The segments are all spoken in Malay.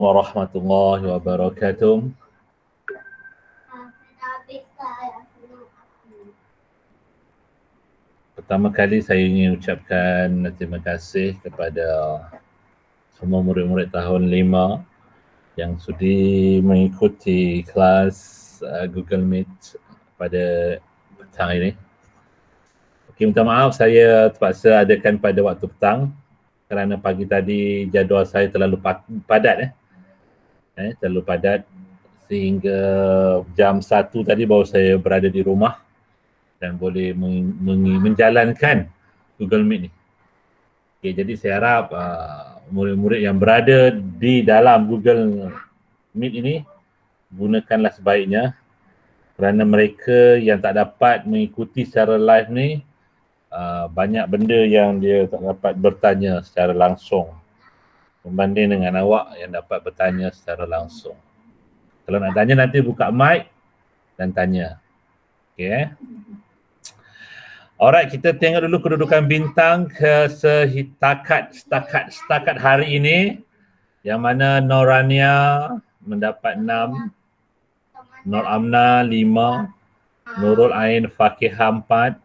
warahmatullahi wabarakatuh. Pertama kali saya ingin ucapkan terima kasih kepada semua murid-murid tahun 5 yang sudi mengikuti kelas Google Meet pada petang ini. Okey, minta maaf saya terpaksa adakan pada waktu petang kerana pagi tadi jadual saya terlalu padat terlalu padat sehingga jam 1 tadi baru saya berada di rumah dan boleh menjalankan Google Meet ni. Okay, jadi saya harap murid-murid yang berada di dalam Google Meet ini gunakanlah sebaiknya kerana mereka yang tak dapat mengikuti secara live ni banyak benda yang dia tak dapat bertanya secara langsung berbanding dengan awak yang dapat bertanya secara langsung. Kalau nak tanya nanti buka mic dan tanya. Okay. Alright, kita tengok dulu kedudukan bintang setakat hari ini, yang mana Norania mendapat 6, Nur Amna 5, Nurul Ain Fakihah 4,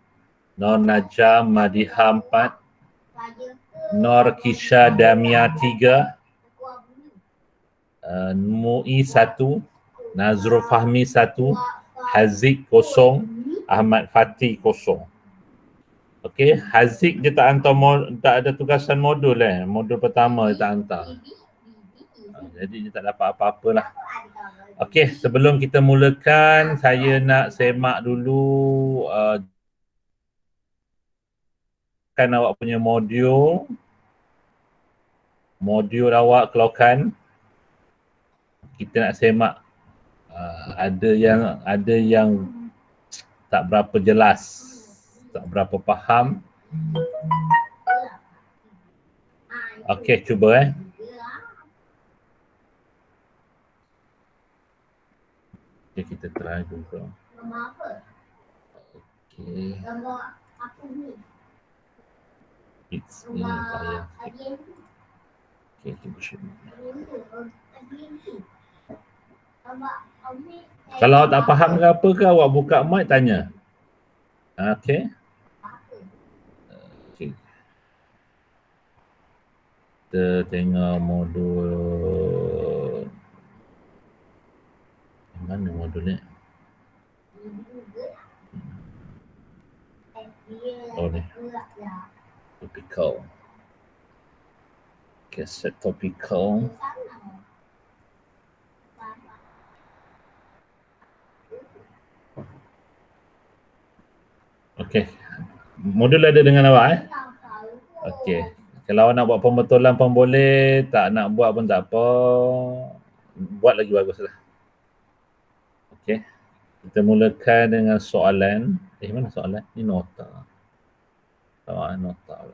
Nur Najam Madiha 4, Nur Kisha Damia 3, Mu'i 1, Nazrul Fahmi 1, Haziq 0, Ahmad Fatih 0. Okey, Haziq dia tak hantar tak ada tugasan modul modul pertama dia tak hantar. Jadi dia tak dapat apa-apa lah. Okey, sebelum kita mulakan saya nak semak dulu kan awak punya modul awak keluarkan. Kita nak semak ada yang tak berapa jelas, tak berapa faham. Okey, cuba Okay, kita try dulu. Okey. It's ni saya. Okey, kita cuba. Kalau tak faham ke apa ke, awak buka mic tanya. Okey. Okey. Kita tengok modul. Mana modul ni? Oh ni. Topical. Okay, set topical. Okey. Modul ada dengan awak Okey. Kalau awak nak buat pembetulan pun boleh, tak nak buat pun tak apa. Buat lagi baguslah. Okey. Kita mulakan dengan soalan. Mana soalan? Ini nota. Nota. Nota.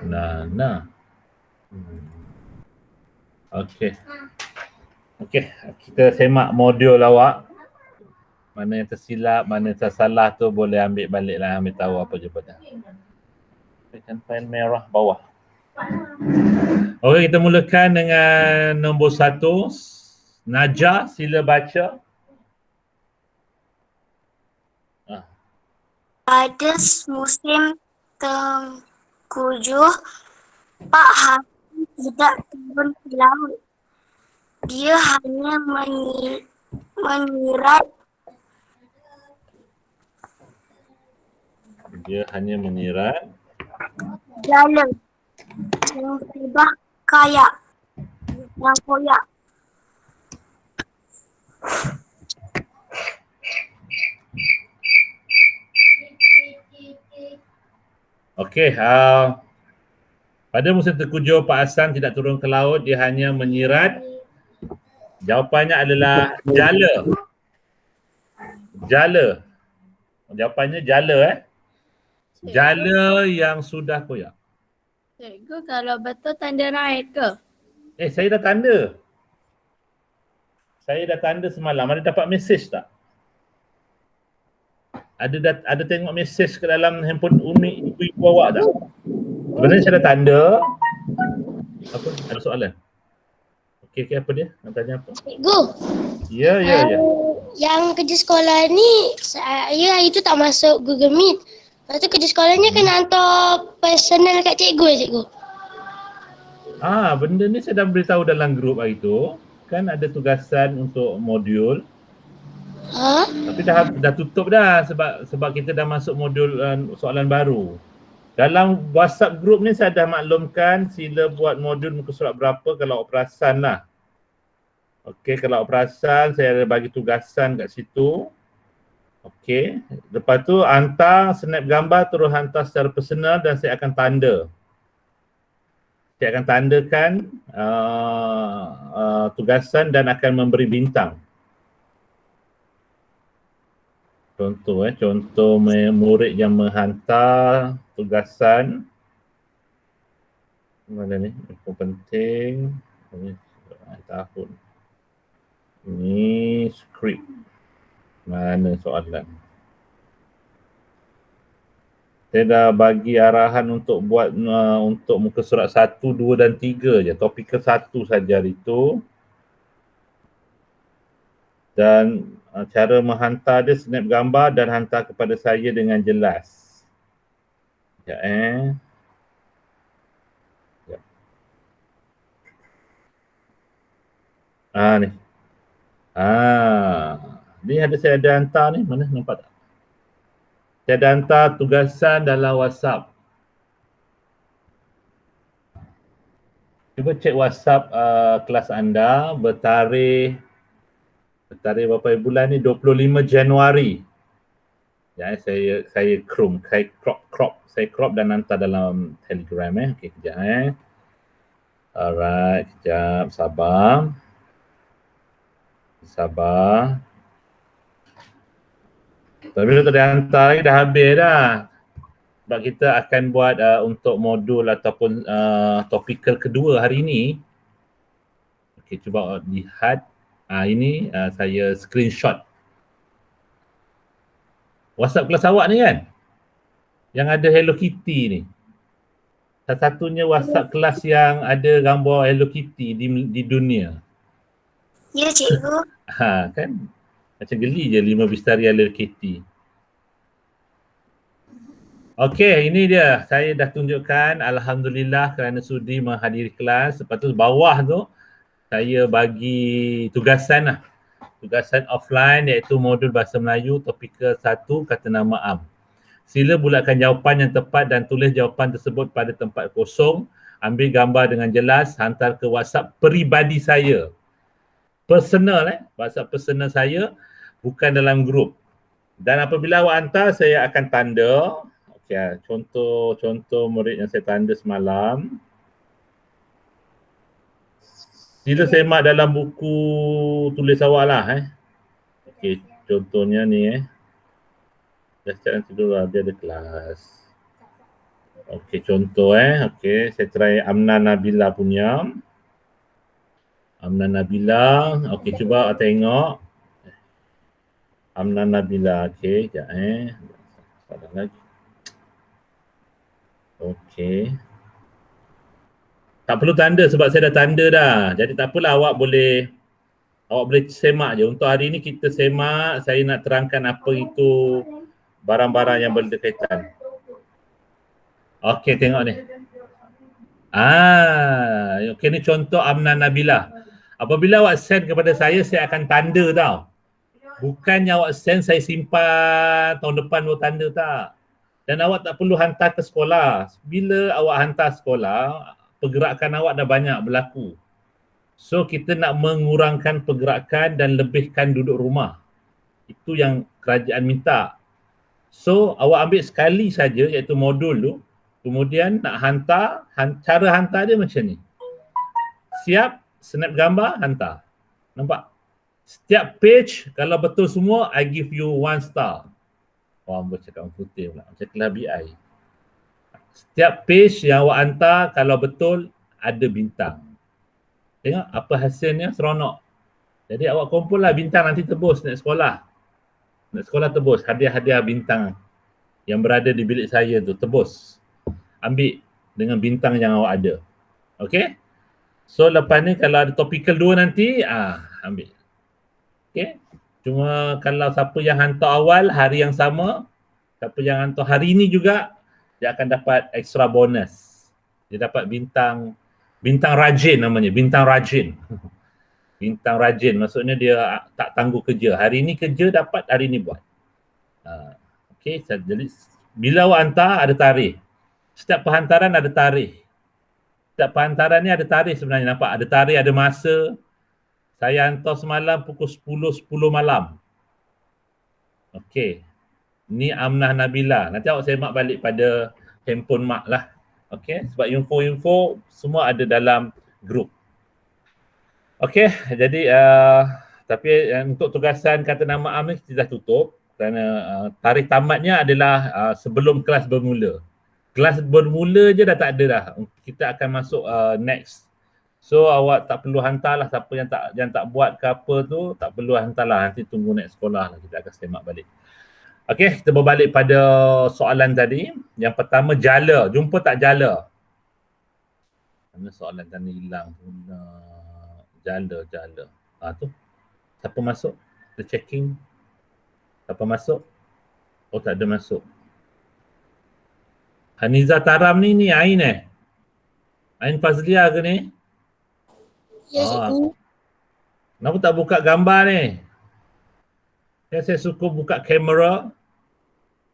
Nana. Okey. Okey, kita semak modul awak. Mana yang tersilap, mana yang tersalah tu boleh ambil balik lah, ambil tahu apa jawapannya. Tekan file merah bawah. Okey, kita mulakan dengan nombor 1. Najah, sila baca. Pada musim tengkujuh, Pak Hafiz tidak turun ke laut. Dia hanya menyirat jala yang sebah kayak yang koyak. Okey, pada musim tengkujuh Pak Hasan tidak turun ke laut, dia hanya menyirat. Jawapannya adalah jala. Jala. Jawapannya jala Jala yang sudah koyak. Cikgu, kalau betul tanda right ke? Saya dah tanda. Saya dah tanda semalam. Ada dapat mesej tak? Ada tengok mesej ke dalam handphone Umi, ibu-ibu awak tak? Sebenarnya saya dah tanda. Apa? Ada soalan? Okey, apa dia? Nak tanya apa? Cikgu, Ya. yang kerja sekolah ni, saya hari tu tak masuk Google Meet. Lepas tu kerja sekolahnya kena hantar personal kat cikgu cikgu. Benda ni saya dah beritahu dalam grup hari tu. Kan ada tugasan untuk modul. Tapi dah tutup dah sebab kita dah masuk modul soalan baru. Dalam WhatsApp group ni saya dah maklumkan sila buat modul muka surat berapa kalau perasan lah. Okey, kalau perasan saya ada bagi tugasan kat situ. Okey, lepas tu hantar snap gambar terus hantar secara personal dan saya akan tanda. Saya akan tandakan tugasan dan akan memberi bintang. Contoh murid yang menghantar tugasan. Mana ni? Info penting. Ini tahun. Ini skrip. Mana soalan? Saya dah bagi arahan untuk buat untuk muka surat 1, 2 dan 3 je. Topik ke 1 saja hari tu. Dan cara menghantar dia snap gambar dan hantar kepada saya dengan jelas. Sekejap ni. Ni saya ada hantar ni. Mana nampak tak? Saya ada hantar tugasan dalam WhatsApp. Cuba cek WhatsApp kelas anda bertarikh berapa bulan ni? 25 Januari. Ya, saya crop dan hantar dalam Telegram Okey, kejap Alright, kejap, sabar. Tapi bila tak dihantar lagi dah habis dah. Sebab kita akan buat untuk modul ataupun topikal kedua hari ini. Okey, cuba lihat. Ini saya screenshot. WhatsApp kelas awak ni kan? Yang ada Hello Kitty ni. Satu-satunya WhatsApp kelas yang ada gambar Hello Kitty di dunia. Ya cikgu. Kan? Macam geli je 5 bistari Hello Kitty. Okey, ini dia. Saya dah tunjukkan. Alhamdulillah kerana sudi menghadiri kelas. Lepas tu bawah tu saya bagi tugasan lah. Tugasan offline iaitu modul Bahasa Melayu topikal 1 kata nama am. Sila bulatkan jawapan yang tepat dan tulis jawapan tersebut pada tempat kosong. Ambil gambar dengan jelas, hantar ke WhatsApp peribadi saya. Personal WhatsApp personal saya, bukan dalam grup. Dan apabila awak hantar, saya akan tanda. Okey, contoh murid yang saya tanda semalam. Sila semak dalam buku tulis awak lah Okey, contohnya ni Dah start nanti dulu dia ada kelas. Okey, contoh Okey, saya try Amna Nabila punya. Amna Nabila. Okey, cuba tengok. Amna Nabila. Okey, sekejap Salah lagi. Okey. Tak perlu tanda sebab saya dah tanda dah. Jadi tak apalah, awak boleh semak je. Untuk hari ni kita semak, saya nak terangkan apa itu barang-barang yang berdekatan. Okey, tengok ni. Okey, ni contoh Amna Nabila. Apabila awak send kepada saya akan tanda tau. Bukannya awak send saya simpan tahun depan baru tanda, tak. Dan awak tak perlu hantar ke sekolah. Bila awak hantar sekolah, pergerakan awak dah banyak berlaku. So kita nak mengurangkan pergerakan dan lebihkan duduk rumah. Itu yang kerajaan minta. So awak ambil sekali saja iaitu modul tu. Kemudian nak hantar, cara hantar dia macam ni. Siap, snap gambar, hantar. Nampak? Setiap page kalau betul semua, I give you 1 star. Orang bercakap putih pula, macam kelas BI. Setiap page yang awak hantar kalau betul ada bintang. Tengok apa hasilnya, seronok. Jadi awak kumpul lah bintang, nanti tebus nak sekolah. Nak sekolah tebus, hadiah-hadiah bintang yang berada di bilik saya tu, tebus. Ambil dengan bintang yang awak ada. Okay? So lepas ni kalau ada topical 2 nanti, ambil. Okay? Cuma kalau siapa yang hantar awal hari yang sama, siapa yang hantar hari ni juga, dia akan dapat extra bonus. Dia dapat bintang rajin namanya, bintang rajin. Bintang rajin maksudnya dia tak tangguh kerja. Hari ni kerja dapat, hari ni buat. Okay, jadi bila awak hantar ada tarikh. Setiap penghantaran ada tarikh. Setiap penghantaran ni ada tarikh sebenarnya, nampak? Ada tarikh, ada masa. Saya hantar semalam pukul 10 malam. Okey. Ni Amnah Nabila. Nanti awak semak balik pada handphone mak lah. Okey, sebab info-info semua ada dalam grup. Okey, jadi tapi untuk tugasan kata nama am ni kita dah tutup kerana tarikh tamatnya adalah sebelum kelas bermula. Kelas bermula je dah tak ada dah. Kita akan masuk next. So awak tak perlu hantarlah, siapa yang tak buat ke apa tu tak perlu hantarlah, nanti tunggu next sekolah lah kita akan semak balik. Okey, kita berbalik pada soalan tadi. Yang pertama jala, jumpa tak jala? Mana soalan tadi hilang pula. Jala. Tu. Siapa masuk? The checking. Siapa masuk? Oh tak ada masuk. Haniza Taram ni Ain Ain Fazlia ke ni? Ya, cikgu. Kenapa tak buka gambar ni? Saya suka buka kamera.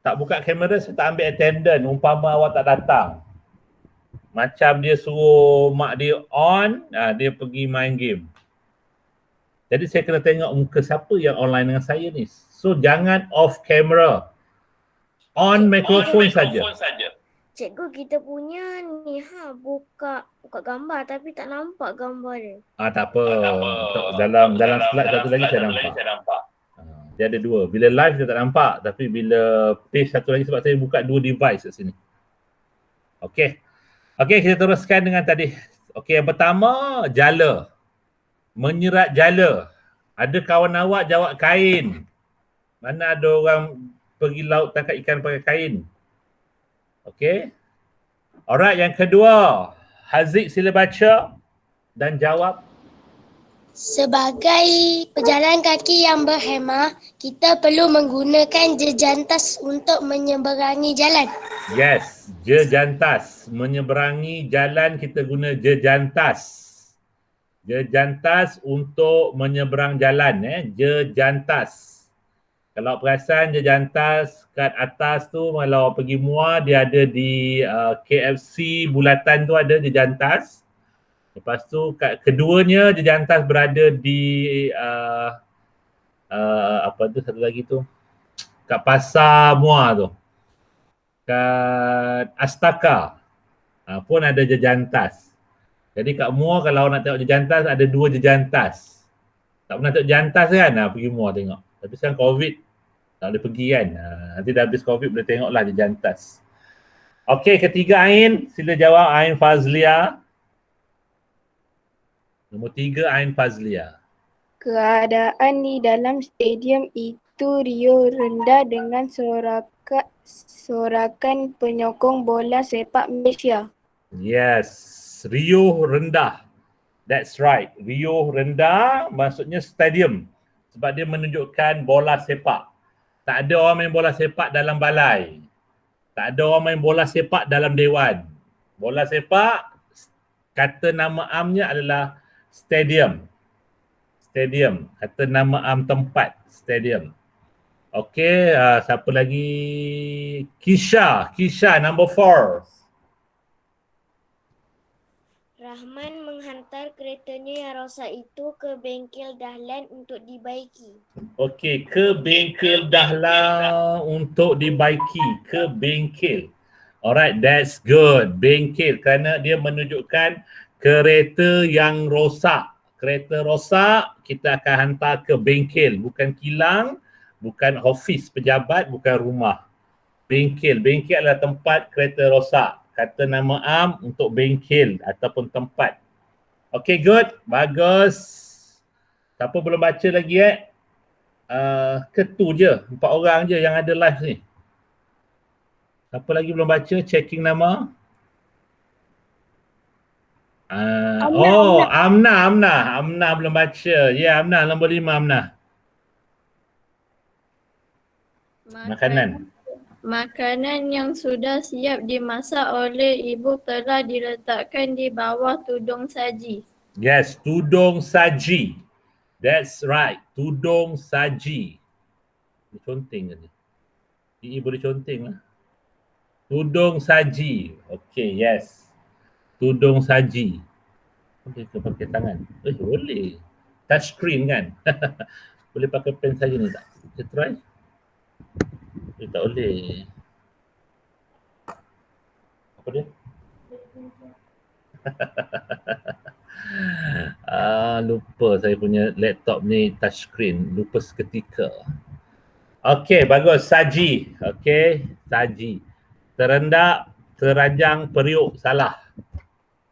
Tak buka kamera, saya tak ambil attendance. Umpama awak tak datang. Macam dia suruh mak dia on, dia pergi main game. Jadi saya kena tengok muka siapa yang online dengan saya ni. So jangan off camera. On mikrofon saja. Cikgu, kita punya ni buka gambar tapi tak nampak gambar dia. Tak apa. Dalam slide satu lagi saya nampak. Dia ada dua. Bila live dia tak nampak, tapi bila page satu lagi sebab saya buka dua device kat sini. Okey. Okey, kita teruskan dengan tadi. Okey, yang pertama jala. Menyerat jala. Ada kawan awak jawab kain. Mana ada orang pergi laut tangkap ikan pakai kain? Okey. Alright, yang kedua. Haziq sila baca dan jawab. Sebagai pejalan kaki yang berhemah, kita perlu menggunakan jejantas untuk menyeberangi jalan. Yes, jejantas. Menyeberangi jalan kita guna jejantas. Jejantas untuk menyeberang jalan. Jejantas. Kalau perasan jejantas kat atas tu, kalau pergi Muar, dia ada di KFC bulatan tu ada jejantas. Lepas tu kat keduanya jejantas berada di apa tu satu lagi tu, kat Pasar Muar tu, kat Astaka pun ada jejantas. Jadi kat Muar kalau nak tengok jejantas ada dua jejantas. Tak pernah tengok jejantas kan? Pergi Muar tengok. Tapi sekarang COVID tak boleh pergi kan. Nanti dah habis COVID boleh tengoklah jejantas. Okey, ketiga Ain, sila jawab. Ain Fazlia. Nombor 3 Ain Fazlia. Keadaan di dalam stadium itu riuh rendah dengan sorakan penyokong bola sepak Malaysia. Yes, riuh rendah. That's right. Riuh rendah maksudnya stadium. Sebab dia menunjukkan bola sepak. Tak ada orang main bola sepak dalam balai. Tak ada orang main bola sepak dalam dewan. Bola sepak, kata nama amnya adalah stadium. Stadium. Kata nama am tempat. Stadium. Okey, siapa lagi? Kisha. Kisha, number 4. Rahman menghantar keretanya yang rosak itu ke bengkel Dahlan untuk dibaiki. Okey, ke bengkel Dahlan untuk dibaiki. Ke bengkel. Alright, that's good. Bengkel kerana dia menunjukkan kereta yang rosak. Kereta rosak kita akan hantar ke bengkel, bukan kilang Bukan office pejabat, bukan rumah. Bengkel. Bengkel adalah tempat kereta rosak. Kata nama am untuk bengkel ataupun tempat. Okay, good. Bagus. Siapa belum baca lagi Ketu je. 4 orang je yang ada live ni. Siapa lagi belum baca? Checking nama. Amna belum baca. Ya, Amna nombor 5 Amna. Makanan. Makanan yang sudah siap dimasak oleh ibu telah diletakkan di bawah tudung saji. Yes, tudung saji. That's right, tudung saji. Boleh conteng ke ni? Ini boleh conteng lah. Tudung saji. Okay, yes. Tudung saji. Boleh ke pakai tangan? Boleh. Touch screen kan? Boleh pakai pen saja ni tak? Kita try. Tak boleh. Apa dia? Lupa saya punya laptop ni touch screen. Lupa seketika. Okey, bagus. Saji. Okey, saji. Terendak, teranjang, periuk. Salah.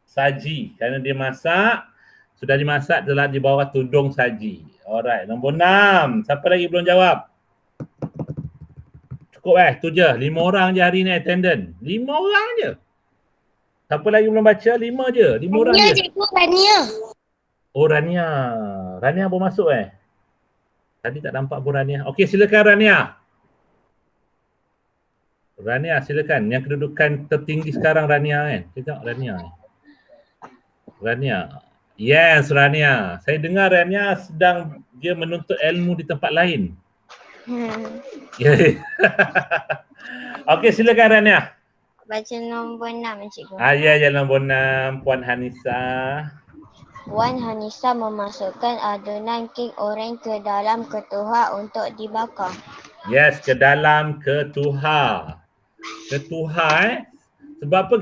Saji. Kerana dia masak, sudah dimasak telah di bawah tudung saji. Alright, nombor 6. Siapa lagi belum jawab? Cukup tu je. 5 orang je hari ni attendant. 5 orang je. Siapa lagi belum baca? 5 je. 5 orang je. Cikgu, Rania. Oh, Rania. Rania baru masuk Tadi tak nampak pun Rania. Okey, silakan Rania. Rania, silakan. Yang kedudukan tertinggi sekarang Rania kan? Tengok Rania Rania. Yes, Rania. Saya dengar Rania sedang dia menuntut ilmu di tempat lain. Okey, silakan Rania. Baca nombor 6 cikgu. Ya, nombor 6 Puan Hanisa. Puan Hanisa memasukkan adunan kek oreng ke dalam ketuha untuk dibakar. Yes, ke dalam ketuha. Ketuha Sebab apa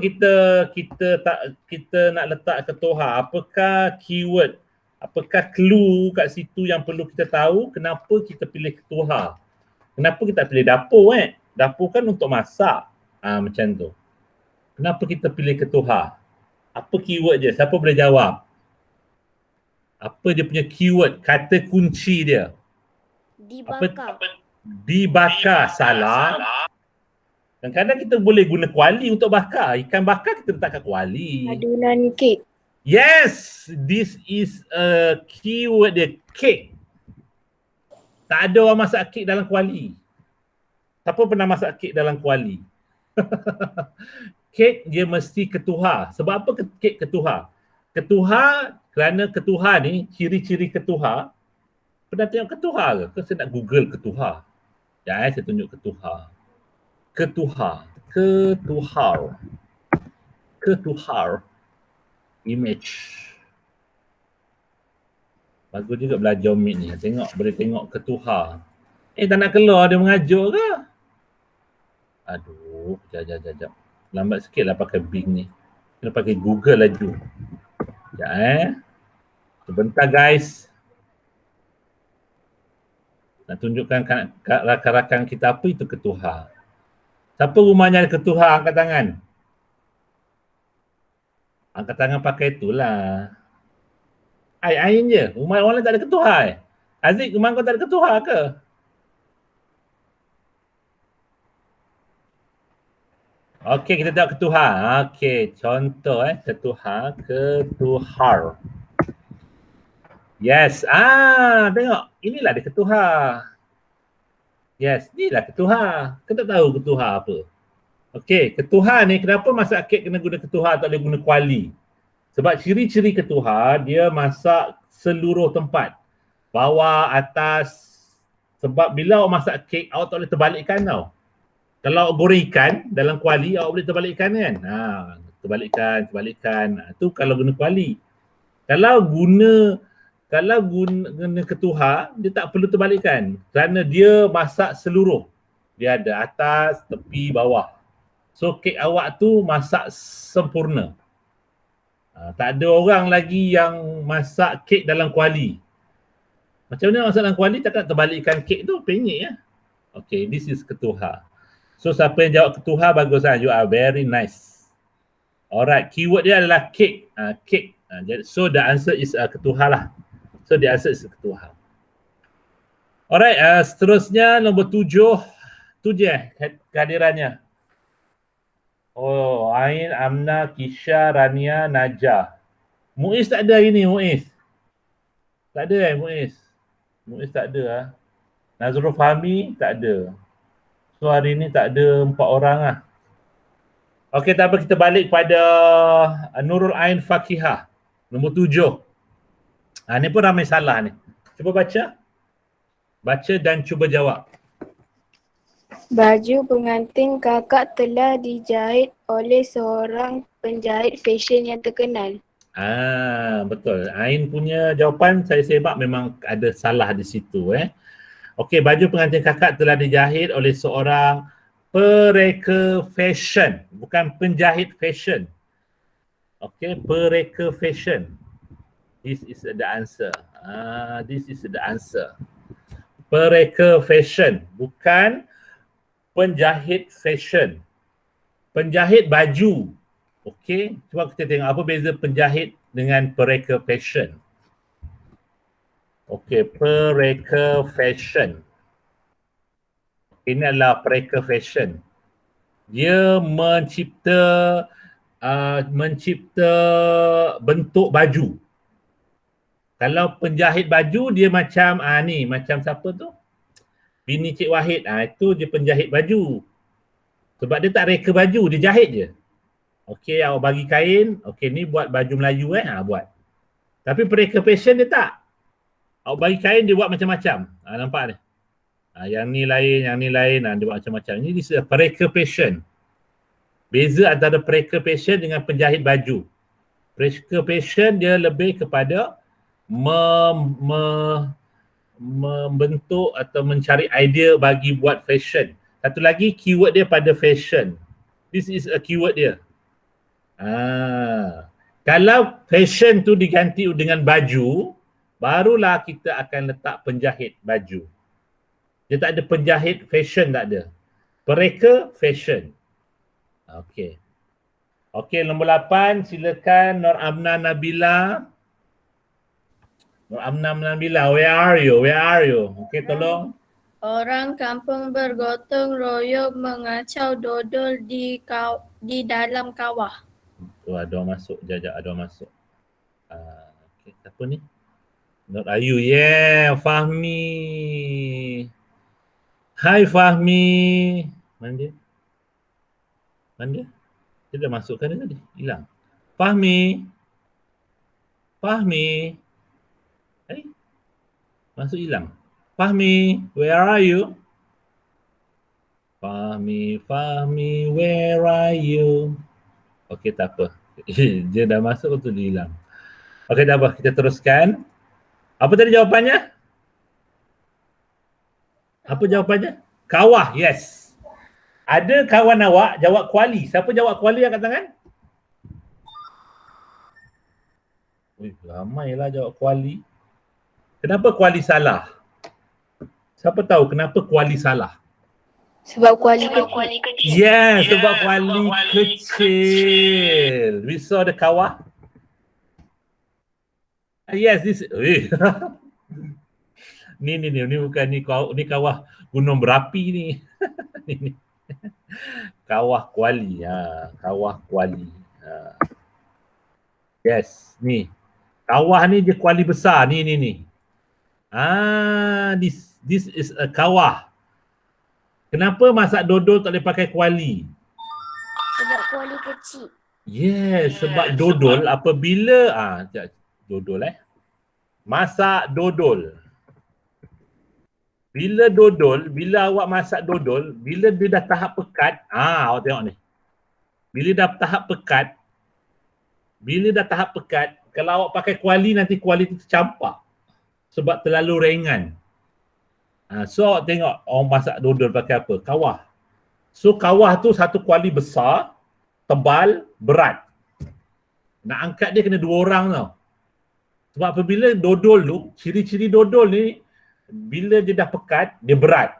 kita nak letak ketuha? Apakah keyword? Apakah clue kat situ yang perlu kita tahu? Kenapa kita pilih ketuha? Kenapa kita pilih dapur Dapur kan untuk masak. Macam tu. Kenapa kita pilih ketuha? Apa keyword dia? Siapa boleh jawab? Apa dia punya keyword? Kata kunci dia. Dibakar. Dibakar. Salah. Kadang-kadang kita boleh guna kuali untuk bakar. Ikan bakar kita letak kat kuali. Adunan kek. Yes, this is a keyword dia, kek. Tak ada orang masak kek dalam kuali. Siapa pernah masak kek dalam kuali? Kek dia mesti ketuha. Sebab apa kek ketuha? Ketuha, kerana ketuha ni, ciri-ciri ketuha. Pernah tengok ketuha ke? Ke saya nak Google ketuha? Ya, saya tunjuk ketuha. Ketuha. Image. Bagus juga belajar Meet ni. Boleh tengok ketuha. Tak nak keluar dia mengajar ke? Aduh, jap. Lambat sikit lah pakai Bing ni. Kena pakai Google laju. Sekejap Sebentar guys. Nak tunjukkan kat rakan-rakan kita apa itu ketuha. Siapa rumahnya ada ketuha? Angkat tangan. Angkat tangan pakai itulah. Ain je. Rumah orang lain tak ada ketuha Aziz, rumah kau tak ada ketuha ke? Okey, kita tengok ketuha. Okey, contoh ketuhar. Yes. Tengok. Inilah dia ketuha. Yes, inilah ketuha. Kita tak tahu ketuha apa. Okey, ketuha ni kenapa masak kek kena guna ketuha, tak boleh guna kuali? Sebab ciri-ciri ketuha, dia masak seluruh tempat. Bawah, atas. Sebab bila awak masak kek, awak tak boleh terbalikkan tau. Kalau awak goreng ikan dalam kuali, awak boleh terbalikkan kan? Terbalikkan. Itu kalau guna kuali. Kalau guna ketuha, dia tak perlu terbalikkan. Kerana dia masak seluruh. Dia ada atas, tepi, bawah. So kek awak tu masak sempurna. Tak ada orang lagi yang masak kek dalam kuali. Macam mana masalah kuali takkan terbalikkan kek tu, penyek ya. Okay, this is ketuha. So siapa yang jawab ketuha bagus lah. You are very nice. Alright, keyword dia adalah cake. Cake. So the answer is ketuha lah. So the answer is ketuha. Alright, seterusnya nombor 7. Tu je kehadirannya. Oh, Ain, Amna, Kisha, Rania, Najah. Muiz tak ada hari ni, Muiz. Tak ada Muiz. Muiz tak ada. Nazrul Fahmi tak ada. So hari ni tak ada 4 orang lah. Okey, tak apa, kita balik pada Nurul Ain Fakihah. Nombor 7. Ni pun ramai salah ni. Cuba baca. Baca dan cuba jawab. Baju pengantin kakak telah dijahit oleh seorang penjahit fashion yang terkenal. Betul. Ain punya jawapan saya sebab memang ada salah di situ. Okey, baju pengantin kakak telah dijahit oleh seorang pereka fashion. Bukan penjahit fashion. Okey, pereka fashion. This is the answer. This is the answer. Pereka fashion. Bukan penjahit fashion. Penjahit baju. Okey, cuba kita tengok apa beza penjahit dengan pereka fashion. Okey, pereka fashion. Ini adalah pereka fashion. Dia mencipta bentuk baju. Kalau penjahit baju dia macam ni, macam siapa tu? Bini Cik Wahid. Itu dia penjahit baju. Sebab dia tak reka baju, dia jahit je. Okey, awak bagi kain, okey ni buat baju Melayu buat. Tapi pereka fashion dia tak. Awak bagi kain dia buat macam-macam. Nampak ni? Yang ni lain, dia buat macam-macam. Ini pereka fashion. Beza antara pereka fashion dengan penjahit baju. Pereka fashion dia lebih kepada membentuk atau mencari idea bagi buat fashion. Satu lagi keyword dia pada fashion. This is a keyword dia. Kalau fashion tu diganti dengan baju, barulah kita akan letak penjahit baju. Dia tak ada penjahit fashion, tak ada. Pereka fashion. Okey. Okey, nombor 8 silakan Nur Amna Nabila. Nur Amna Nabila, where are you? Where are you? Okey, tolong. Orang kampung bergotong royong mengacau dodol di dalam kawah. Ada orang masuk, ada orang masuk. Okay, siapa ni? Nur Ayu, yeah, Fahmi. Hai Fahmi. Mana dia? Dia dah masukkan dia tadi, hilang. Fahmi. Masuk hilang. Fahmi, where are you? Fahmi, where are you? Okey, tak apa. Dia dah masuk tu dia hilang. Okey, tak apa. Kita teruskan. Apa tadi jawapannya? Apa jawapannya? Kawah, yes. Ada kawan awak jawab kuali. Siapa jawab kuali angkat tangan? Ramailah jawab kuali. Kenapa kuali salah? Siapa tahu kenapa kuali salah? Sebab kuali kecil. Yeah, sebab kuali kecil. We saw the kawah. Yes, this. Ni bukan ni kawah gunung berapi ni. Ni. Kawah kuali. Kawah kuali. Yes, ni. Kawah ni dia kuali besar ni. This is a kawah. Kenapa masak dodol tak boleh pakai kuali? Sebab kuali kecil. Yes, sebab dodol apabila dodol masak dodol. Bila awak masak dodol, bila dia dah tahap pekat, awak tengok ni. Bila dah tahap pekat, kalau awak pakai kuali nanti kuali tu tercampak. Sebab terlalu ringan. So awak tengok orang masak dodol pakai apa? Kawah. So kawah tu satu kuali besar, tebal, berat. Nak angkat dia kena 2 orang tau. Sebab apabila dodol tu, ciri-ciri dodol ni Bila dia dah pekat, dia berat.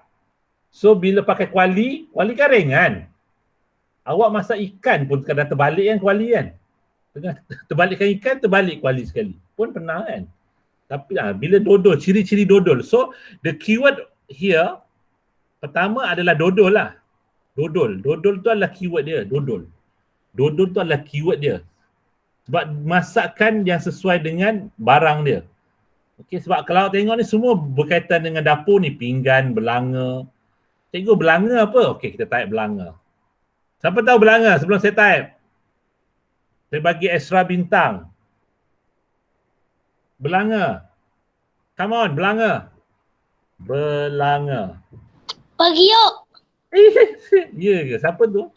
So bila pakai kuali kan ringan. Awak masak ikan pun kadang terbalik kan kuali kan. Tengah terbalikkan ikan, terbalik kuali sekali. Pun pernah kan. Tapi bila dodol, ciri-ciri dodol. So the keyword here pertama adalah dodol lah. Dodol. Dodol tu adalah keyword dia, dodol. Dodol tu adalah keyword dia. Sebab masakan yang sesuai dengan barang dia. Okey, sebab kalau tengok ni semua berkaitan dengan dapur ni, pinggan, belanga. Cikgu, belanga apa? Okey, kita type belanga. Siapa tahu belanga sebelum saya type? Saya bagi extra bintang. Belanga. Come on, belanga. Belanga. Pagi yuk. Ya ke? Siapa tu?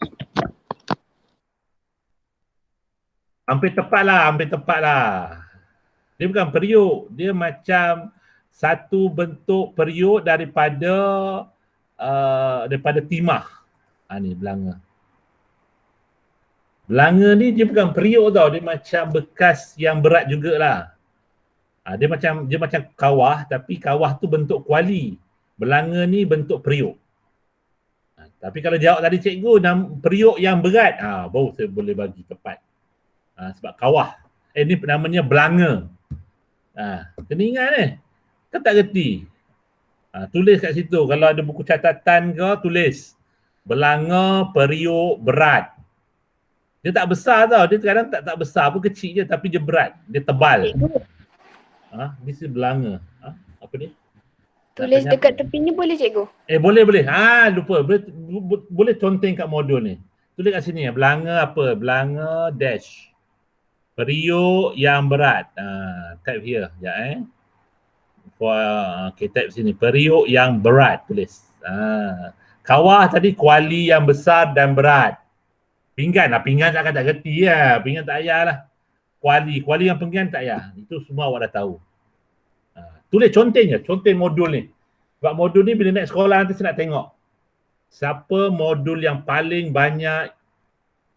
Hampir tepat lah. Dia bukan periuk. Dia macam satu bentuk periuk daripada timah. Ni belanga. Belanga ni dia bukan periuk tau. Dia macam bekas yang berat jugalah. Dia macam kawah, tapi kawah tu bentuk kuali. Belanga ni bentuk periuk. Tapi kalau jawab tadi cikgu, periuk yang berat, baru saya boleh bagi tepat. Sebab kawah. Ni namanya belanga. Kena ingat ni. Kan tak reti. Tulis kat situ. Kalau ada buku catatan ke, tulis. Belanga, periuk, berat. Dia tak besar tau. Dia kadang tak besar pun, kecil je tapi dia berat. Dia tebal. Ni si belanga. Apa ni? Tulis dekat tepi ni boleh cikgu? Boleh. Lupa. Boleh conteng kat modul ni. Tulis kat sini. Belanga apa? Belanga dash. Periuk yang berat. Type here. Okay, type sini. Periuk yang berat. Tulis. Kawah tadi kuali yang besar dan berat. Pinggan. Pinggan takkan tak gerti lah. Pinggan tak payah lah. Kuali yang pinggan tak payah. Itu semua awak dah tahu. Tulis conteng je. Conteng modul ni. Sebab modul ni bila naik sekolah nanti saya nak tengok. Siapa modul yang paling banyak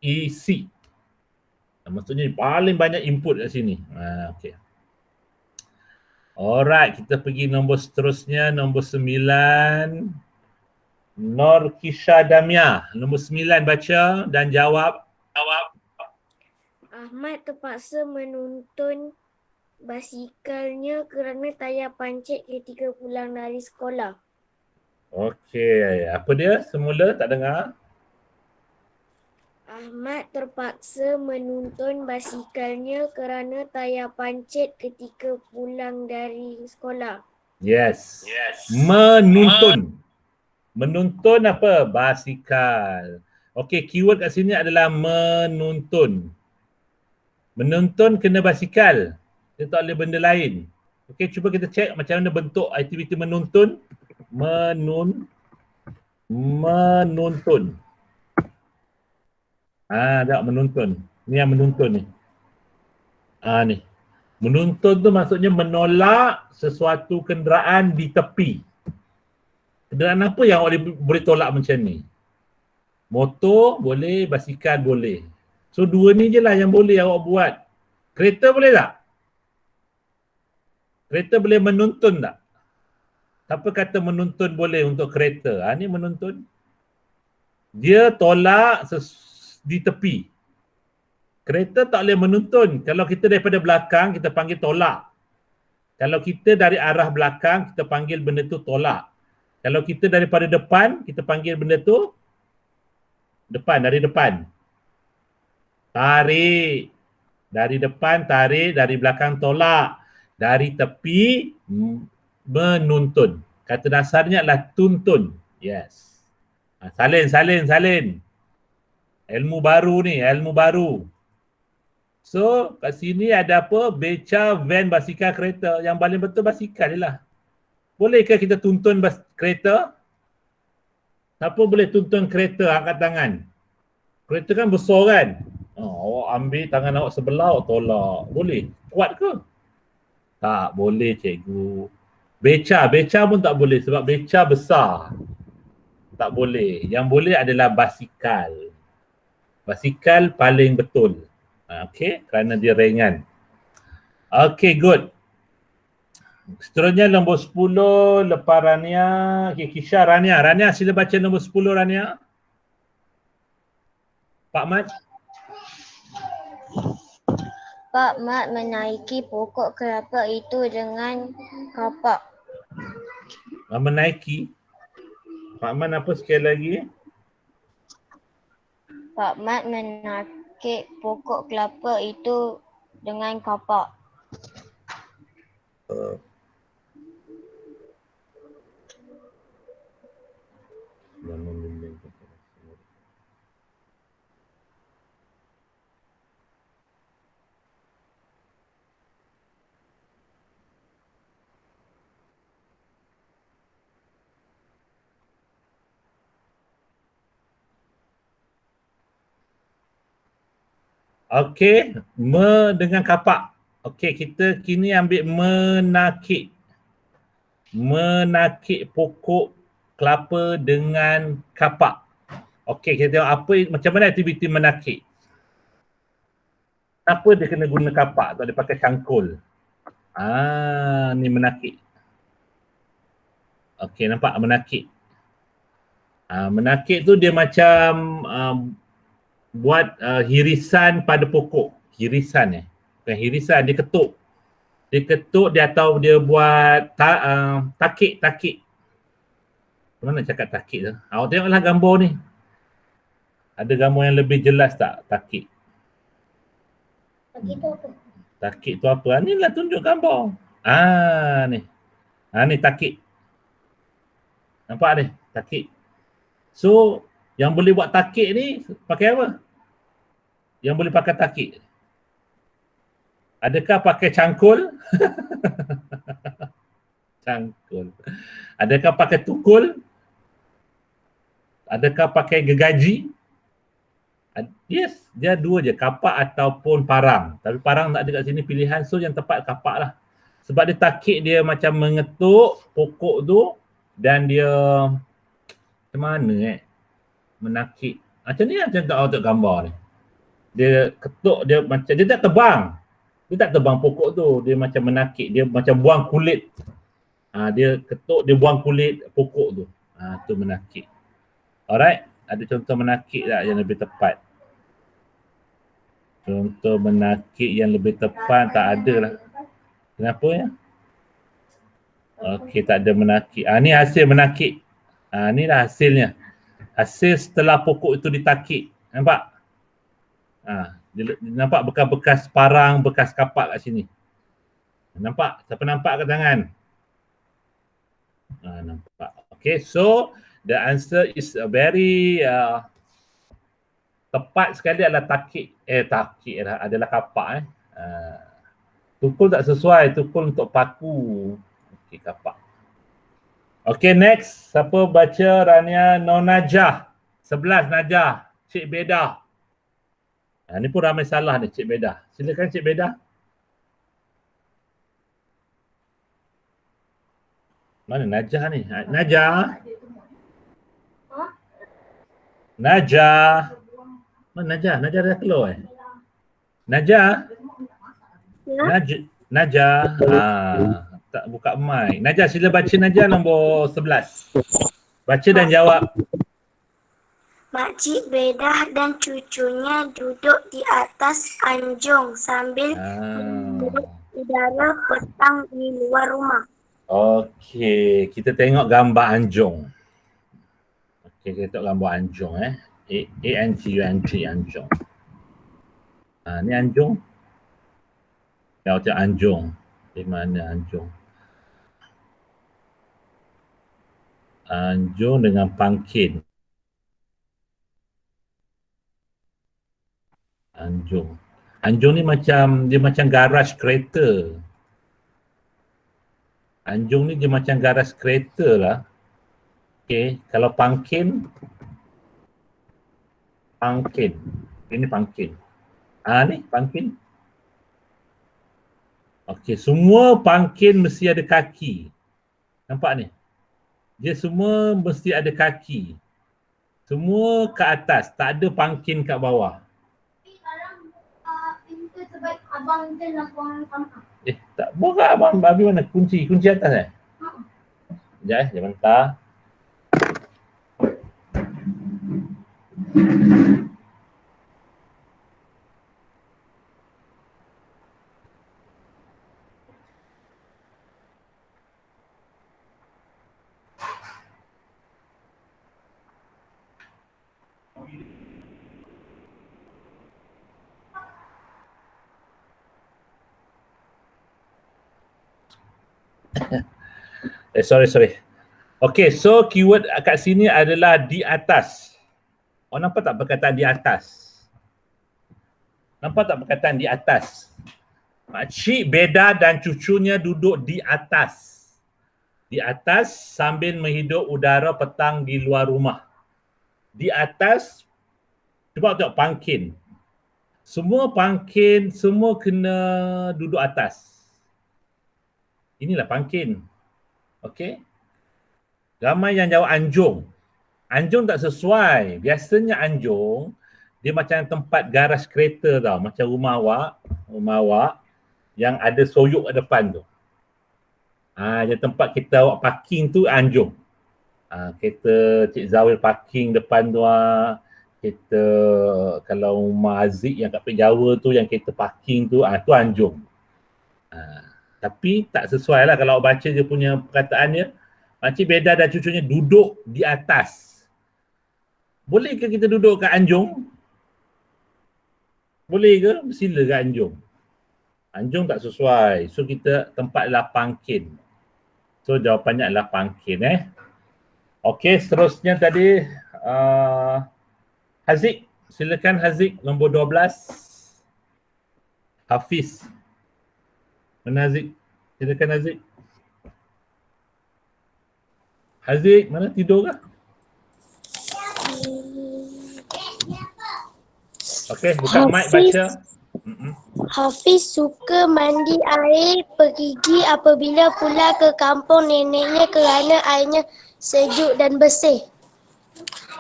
isi. Maksudnya paling banyak input kat sini. Okay. Alright, kita pergi nombor seterusnya. Nombor 9. Norkisha Damia. Nombor 9 baca dan jawab. Ahmad terpaksa menuntun basikalnya kerana tayar pancit ketika pulang dari sekolah. Okey, apa dia? Semula tak dengar. Ahmad terpaksa menuntun basikalnya kerana tayar pancit ketika pulang dari sekolah. Yes. Menuntun. Menuntun apa? Basikal. Okey, keyword kat sini adalah menuntun. Menuntun kena basikal. Dia tak boleh benda lain. Okey, cuba kita cek macam mana bentuk aktiviti menuntun. Menuntun. Tak menuntun. Ni yang menuntun ni. Ni. Menuntun tu maksudnya menolak sesuatu kenderaan di tepi. Kenderaan apa yang awak boleh tolak macam ni? Motor boleh, basikal boleh. So dua ni je lah yang boleh awak buat. Kereta boleh tak? Kereta boleh menuntun tak? Siapa kata menuntun boleh untuk kereta? Ni menuntun. Dia tolak di tepi. Kereta tak boleh menuntun. Kalau kita daripada belakang, kita panggil tolak. Kalau kita dari arah belakang, kita panggil benda tu tolak. Kalau kita daripada depan, kita panggil benda tu depan, dari depan. Tarik. Dari depan tarik, dari belakang tolak. Dari tepi menuntun. Kata dasarnya adalah tuntun. Yes. Salin. Ilmu baru ni, ilmu baru. So, kat sini ada apa? Beca, van, basikal, kereta. Yang paling betul basikal je lah. Bolehkah kita tuntun kereta? Siapa boleh tuntun kereta? Angkat tangan. Kereta kan besar kan? Awak ambil tangan awak sebelah, awak tolak. Boleh? Kuat ke? Tak boleh cikgu. Beca pun tak boleh sebab beca besar. Tak boleh. Yang boleh adalah basikal. Basikal paling betul. Okey, kerana dia ringan. Okey, good. Seterusnya nombor 10 lepas Rania. Okay, Kisha, Rania. Rania sila baca nombor 10 Rania. Pak Mat. Pak Mat menaiki pokok kelapa itu dengan kapak. Menaiki. Pak Mat apa sekali lagi? Pak Mat menaiki pokok kelapa itu dengan kapak. Okey, dengan kapak. Okey, kita kini ambil menakik. Menakik pokok kelapa dengan kapak. Okey, kita tengok apa macam mana aktiviti menakik. Kenapa dia kena guna kapak atau dia pakai cangkul? Ni menakik. Okey, nampak menakik. Menakik tu dia macam buat hirisan pada pokok. Hirisan bukan hirisan, dia ketuk. Dia ketuk dia atau dia buat takik. Mana nak cakap takik tu? Awak tengoklah gambar ni. Ada gambar yang lebih jelas tak takik? Takik tu apa? Takik tu apa? Ni lah tunjuk gambar. Ni. Ni takik. Nampak ni? Takik. So, yang boleh buat takik ni pakai apa? Yang boleh pakai takik. Adakah pakai cangkul? Cangkul. Adakah pakai tukul? Adakah pakai gergaji? Yes, dia dua je, kapak ataupun parang. Tapi parang tak ada kat sini pilihan, so yang tepat kapak lah. Sebab dia takik, dia macam mengetuk pokok tu dan dia macam mana menakik. Macam ni macam tak awak gambar ni. Dia ketuk, dia macam, dia tak tebang. Dia tak tebang pokok tu, dia macam menakik, dia macam buang kulit. Dia ketuk, dia buang kulit pokok tu. Tu menakik. Alright, ada contoh menakik tak yang lebih tepat? Contoh menakik yang lebih tepat tak ada lah. Kenapa ya? Okey, tak ada menakik. Ni hasil menakik. Ni lah hasilnya. Hasil setelah pokok itu ditakik. Nampak? Nampak bekas-bekas parang, bekas kapak kat sini. Nampak? Siapa nampak kat tangan? Nampak. Okay, so the answer is a very tepat sekali adalah takik. Takik adalah kapak. Tukul tak sesuai, tukul untuk paku. Okay, kapak. Okay, next. Siapa baca Rania? Najah. 11 Najah. Cik Bedah. Ni pun ramai salah ni Cik Bedah. Silakan Cik Bedah. Mana Najah ni? Najah. Najah. Mana Najah? Najah dah keluar Najah. Najah. Tak buka mic. Najah, sila baca Najah nombor 11. Baca dan jawab. Makcik Bedah dan cucunya duduk di atas anjung sambil menghirup udara petang di luar rumah. Okey, kita tengok gambar anjung. Okey, kita tengok gambar anjung A-N-G-U-N-G, anjung. Ni anjung. Kita tengok anjung. Di mana anjung? Anjung dengan pangkin. Anjung. Anjung ni macam, dia macam garaj kereta. Anjung ni dia macam garaj kereta lah. Okay, kalau pangkin. Pangkin. Ini pangkin. Ni pangkin. Okay, semua pangkin mesti ada kaki. Nampak ni? Dia semua mesti ada kaki. Semua ke atas, tak ada pangkin kat bawah. Sekarang pintu sebaik abang je nak buang sampah. Tak buka abang Abi mana? Kunci atas Sekejap jangan bentar. Sorry. Okay, so keyword kat sini adalah di atas. Nampak tak perkataan di atas? Nampak tak perkataan di atas? Makcik Beda dan cucunya duduk di atas. Di atas sambil menghidup udara petang di luar rumah. Di atas, cuba tengok pangkin. Semua pangkin, semua kena duduk atas. Inilah pangkin. Okey. Ramai yang jawab Anjung. Anjung tak sesuai. Biasanya Anjung, dia macam tempat garas kereta tau. Macam rumah awak yang ada soyuk kat depan tu. Dia tempat kita awak parking tu Anjung. Kereta Cik Zawil parking depan tu kereta kalau rumah Aziz yang kat Pek Jawa tu yang kereta parking tu, tu Anjung. Tapi tak sesuai lah kalau baca dia punya perkataannya. Makcik Beda dan cucunya duduk di atas. Boleh ke kita duduk kat Anjung? Boleh ke? Sila kat Anjung. Anjung tak sesuai. So kita tempat adalah pangkin. So jawapannya adalah pangkin Okey, seterusnya tadi Haziq. Silakan Haziq, nombor 12. Hafiz. Mana Haziq? Silakan Haziq. Haziq, mana tidur ke? Okey, buka mic baca. Hafiz suka mandi air perigi apabila pulang ke kampung neneknya kerana airnya sejuk dan bersih.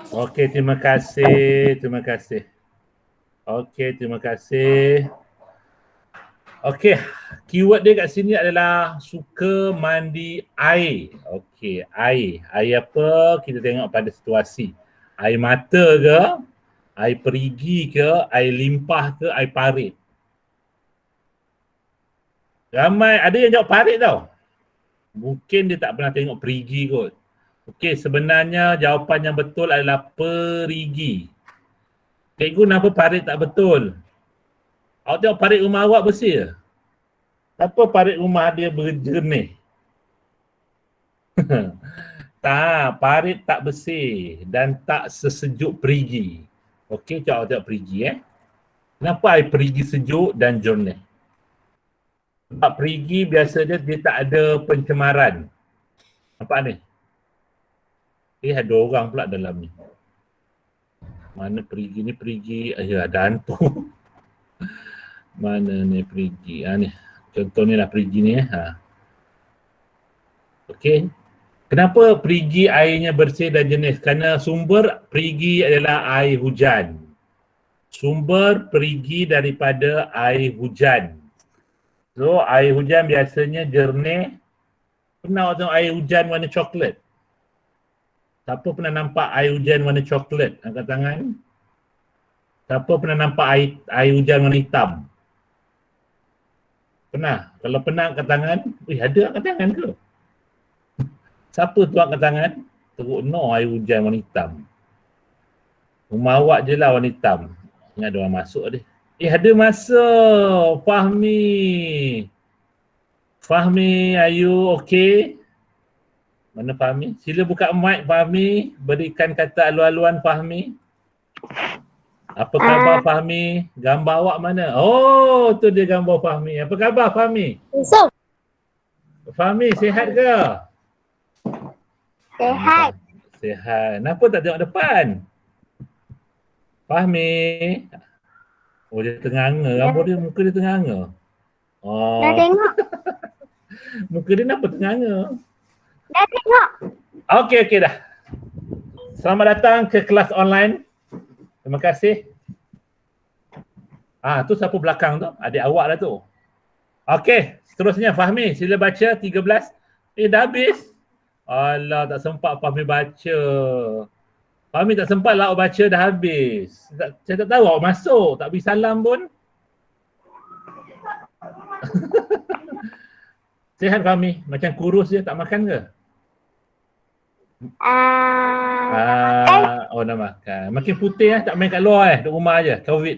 Okey, terima kasih. Okey, terima kasih. Okey, keyword dia kat sini adalah suka mandi air. Okey, air. Air apa? Kita tengok pada situasi. Air mata ke? Air perigi ke? Air limpah ke? Air parit? Ramai, ada yang jawab parit tau. Mungkin dia tak pernah tengok perigi kot. Okey, sebenarnya jawapan yang betul adalah perigi. Cikgu, kenapa parit tak betul? Awak tengok parit rumah awak bersih ke? Apa parit rumah dia berjernih? Tak, parit tak bersih dan tak sesejuk perigi. Okey, awak tengok perigi Kenapa air perigi sejuk dan jernih? Sebab perigi biasanya dia tak ada pencemaran. Nampak ni? Ada orang pula dalam ni. Mana perigi ni? Perigi, ada hantu. Mana ni perigi? Ni. Contoh ni lah perigi ni Okey. Kenapa perigi airnya bersih dan jernih? Kerana sumber perigi adalah air hujan. Sumber perigi daripada air hujan. So air hujan biasanya jernih. Pernah awak tengok air hujan warna coklat? Siapa pernah nampak air hujan warna coklat? Angkat tangan. Siapa pernah nampak air hujan warna hitam? Pernah? Kalau pernah angkat tangan, ada angkat tangan ke? Siapa tu angkat tangan? Teruk no air hujan warna hitam. Rumah awak je lah warna hitam. Ingat ada orang masuk dia. Ada masuk. Fahmi, are you okay? Mana Fahmi? Sila buka mic Fahmi. Berikan kata alu-aluan Fahmi. Apa khabar Fahmi? Gambar awak mana? Oh, tu dia gambar Fahmi. Apa khabar Fahmi? Fahmi, sihat ke? Sehat. Kenapa tak tengok depan? Fahmi. Oh, dia tenganga. Rambut dia, muka dia tenganga. Dah tengok. Muka dia kenapa tenganga? Dah tengok. Okey dah. Selamat datang ke kelas online. Terima kasih. Tu siapa belakang tu? Adik awak lah tu. Okey, seterusnya Fahmi, sila baca 13. Dah habis. Alah, tak sempat Fahmi baca. Fahmi tak sempat lah awak baca, dah habis. Saya tak tahu awak masuk, tak beri salam pun. Sihat Fahmi? Macam kurus je, tak makan ke? Oh dah makan. Makin putih tak main kat luar duduk rumah je, COVID.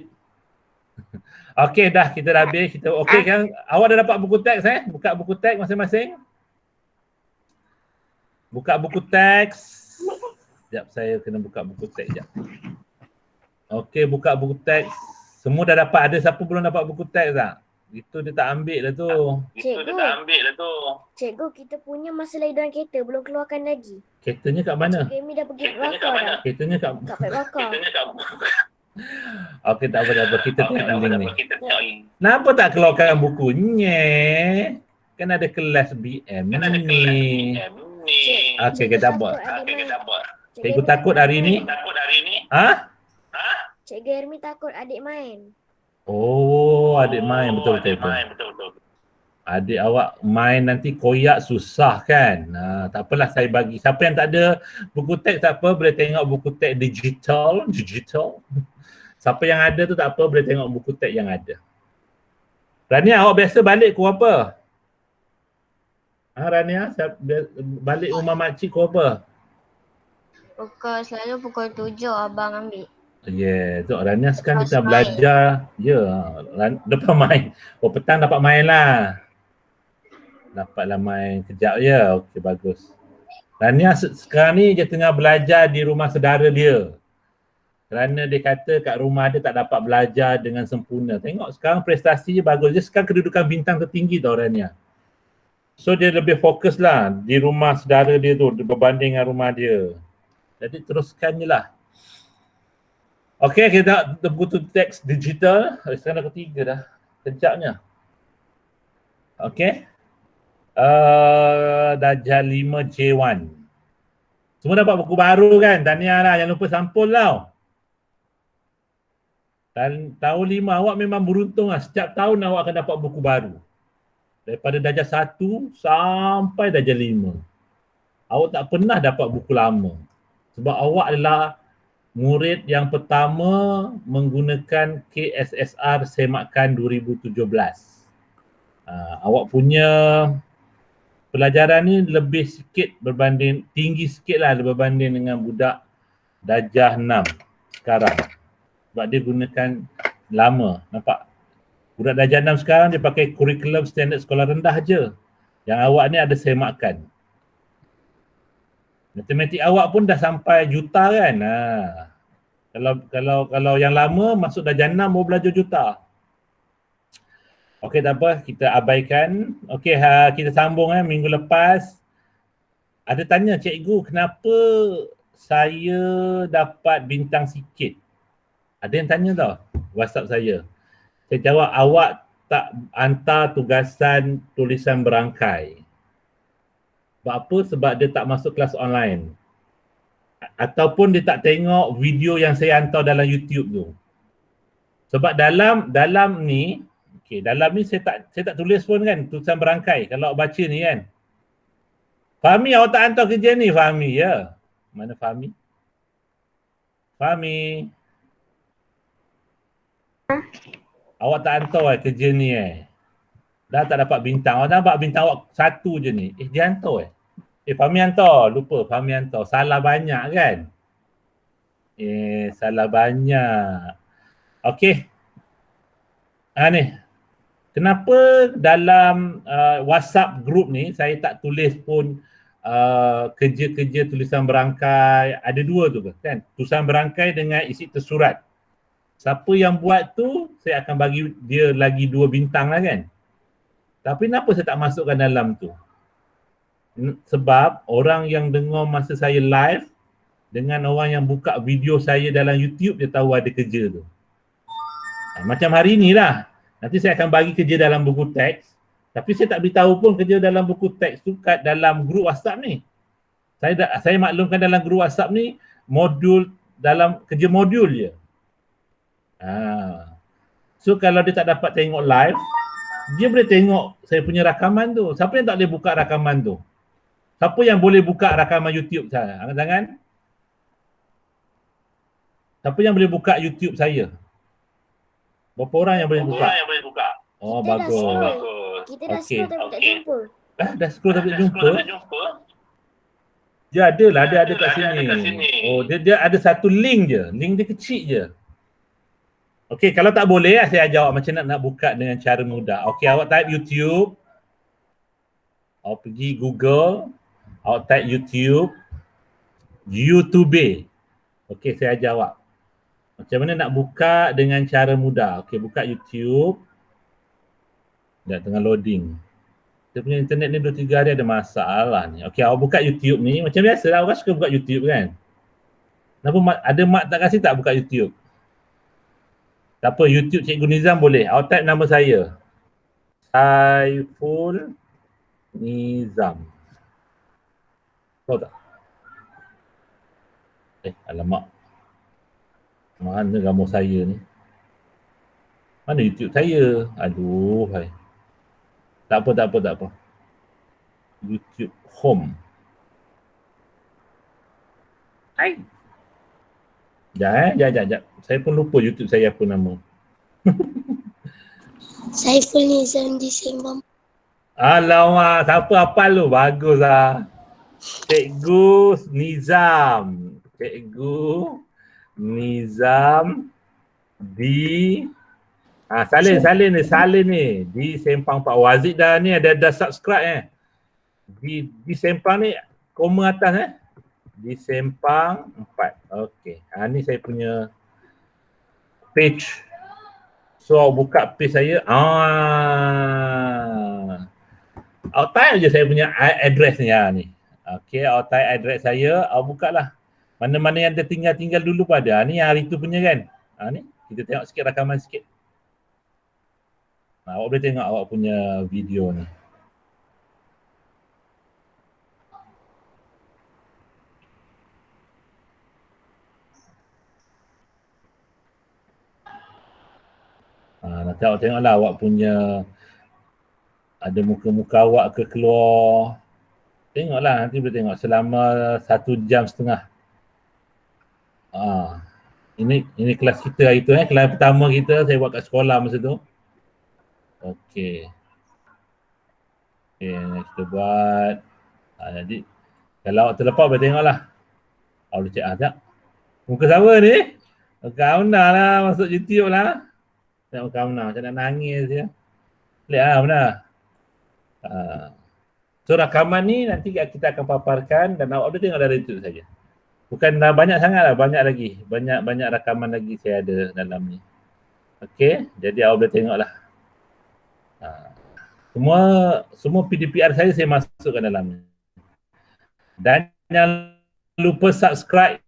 Okey dah, kita dah habis. Okey kan, awak dah dapat buku teks Buka buku teks masing-masing. Buka buku teks. Sekejap, saya kena buka buku teks sekejap. Okey, buka buku teks. Semua dah dapat. Ada siapa belum dapat buku teks tak? Itu dia tak ambil dah tu. Cikgu, kita punya masa lagi dalam kereta, belum keluarkan lagi. Keretanya kat mana? Cikgu Amy dah pergi belakang dah. Keretanya kat Kat belakang. Okey, tak apa. Kita tengok link ni. Kenapa tak keluarkan bukunya? Kan ada kelas BM ni. Okey, kita buat. Cikgu takut hari ni? Ha? Cikgu Hermi takut adik main. Oh, adik main. Betul. Adik awak main nanti koyak susah kan? Tak apalah, saya bagi. Siapa yang tak ada buku teks tak apa, boleh tengok buku teks digital. Siapa yang ada tu tak apa, boleh tengok buku teks yang ada. Rania, awak biasa balik pukul apa? Rania, balik rumah makcik pukul apa? Selalu pukul 7 abang ambil. Tu Rania sekarang kita belajar. Lepas main. Petang dapat main lah. Dapatlah main kejap je. Okey, bagus. Rania sekarang ni dia tengah belajar di rumah saudara dia. Kerana dia kata kat rumah dia tak dapat belajar dengan sempurna. Tengok sekarang prestasi dia bagus. Dia sekarang kedudukan bintang tertinggi tau Rania. So dia lebih fokus lah di rumah saudara dia tu berbanding dengan rumah dia. Jadi teruskan je lah. Okey, kita buku teks digital. Sekarang dah ketiga dah. Kejapnya. Okey. Darjah 5 J1. Semua dapat buku baru kan? Tahniah lah. Jangan lupa sampul tau. Dan tahun 5 awak memang beruntung lah. Setiap tahun awak akan dapat buku baru. Daripada darjah 1 sampai darjah 5. Awak tak pernah dapat buku lama. Sebab awak adalah murid yang pertama menggunakan KSSR Semakan 2017. Awak punya pelajaran ni lebih sikit berbanding, tinggi sikit lah berbanding dengan budak darjah 6 sekarang. Sebab dia gunakan lama, nampak? Budak darjah 6 sekarang dia pakai kurikulum standard sekolah rendah je. Yang awak ni ada Semakan. Matematik awak pun dah sampai juta kan. Kalau yang lama masuk darjah 6 baru belajar juta. Okey, tak apa, kita abaikan. Okey, kita sambung minggu lepas. Ada tanya cikgu, kenapa saya dapat bintang sikit? Ada yang tanya tau, WhatsApp saya. Saya jawab, awak tak hantar tugasan tulisan berangkai. Sebab apa? Sebab dia tak masuk kelas online. Ataupun dia tak tengok video yang saya hantar dalam YouTube tu. Sebab dalam ni, dalam ni saya tak tulis pun kan tulisan berangkai kalau awak baca ni kan. Fahmi, awak tak hantar kerja ni Fahmi ya? Mana Fahmi? Fahmi. Awak tak hantar kerja ni Dah tak dapat bintang. Awak dapat bintang awak 1 je ni. Dia hantar Fahmi hantar. Lupa Fahmi hantar. Salah banyak kan? Salah banyak. Okey. Ni. Kenapa dalam WhatsApp group ni saya tak tulis pun kerja-kerja tulisan berangkai. Ada 2 tu kan? Tulisan berangkai dengan isi tersurat. Siapa yang buat tu, saya akan bagi dia lagi 2 bintang lah kan? Tapi kenapa saya tak masukkan dalam tu? Sebab orang yang dengar masa saya live dengan orang yang buka video saya dalam YouTube, dia tahu ada kerja tu. Macam hari ni lah. Nanti saya akan bagi kerja dalam buku teks. Tapi saya tak beritahu pun kerja dalam buku teks tu kat dalam grup WhatsApp ni. Saya maklumkan dalam grup WhatsApp ni, modul dalam kerja modul je. So kalau dia tak dapat tengok live, dia boleh tengok saya punya rakaman tu. Siapa yang tak boleh buka rakaman tu? Siapa yang boleh buka rakaman YouTube saya? Angkat tangan. Siapa yang boleh buka YouTube saya? Berapa orang yang boleh buka? Oh, Kita bagus. dah scroll. Kita dah Okey. scroll tapi tak jumpa. Dah scroll tapi tak jumpa? Dia ada lah, dia ada kat sini. Oh, dia ada satu link je. Link dia kecil je. Okey, kalau tak boleh saya ajar awak macam nak buka dengan cara mudah. Okey, awak type YouTube. Awak pergi Google. Awak type YouTube. YouTube. Okey, saya ajar awak. Macam mana nak buka dengan cara mudah. Okey, buka YouTube. Dah tengah loading. Dia punya internet ni 2-3 hari ada masalah ni. Okey, awak buka YouTube ni. Macam biasa lah, orang suka buka YouTube kan. Kenapa ada mak tak kasih tak buka YouTube? Tak apa, YouTube Cikgu Nizam boleh. Awak type nama saya. Saiful Nizam. Tahu tak? Alamak. Mana gambar saya ni? Mana YouTube saya? Aduh, hai. Tak apa. YouTube Home. Hai. Sekejap. Saya pun lupa YouTube saya apa nama. Saiful Nizam di Sembang. Alamak, siapa hafal lu? Bagus lah. Cikgu Nizam. Cikgu Nizam di salin ni di Sempang 4. Wazid dah ni ada subscribe di Sempang ni koma atas di Sempang 4. Okey. Ni saya punya page. So buka page saya. Awak type je saya punya address ni. Okey, awak type address saya, awak buka lah. Mana-mana yang tertinggal dulu pada. Ni hari tu punya kan. Ni kita tengok sikit rakaman sikit. Awak boleh tengok awak punya video ni. Nanti awak tengoklah awak punya ada muka-muka awak ke keluar. Tengoklah, nanti boleh tengok selama 1.5 jam. Ini kelas kita hari tu kelas pertama kita saya buat kat sekolah masa tu. Okey. Kita buat. Jadi kalau awak terlepas boleh tengoklah. Awak boleh cek sekejap. Muka siapa ni? Muka Amna lah masuk YouTube lah. Tengok muka Amna macam nak nangis dia. Lihat lah Amna. So rakaman ni nanti kita akan paparkan dan awak boleh tengok dari YouTube saja. Bukan banyak sangat lah, banyak lagi. Banyak rakaman lagi saya ada dalam ni. Okey, jadi awak boleh tengok lah. Semua PDPR saya masukkan dalam ni. Dan jangan lupa subscribe.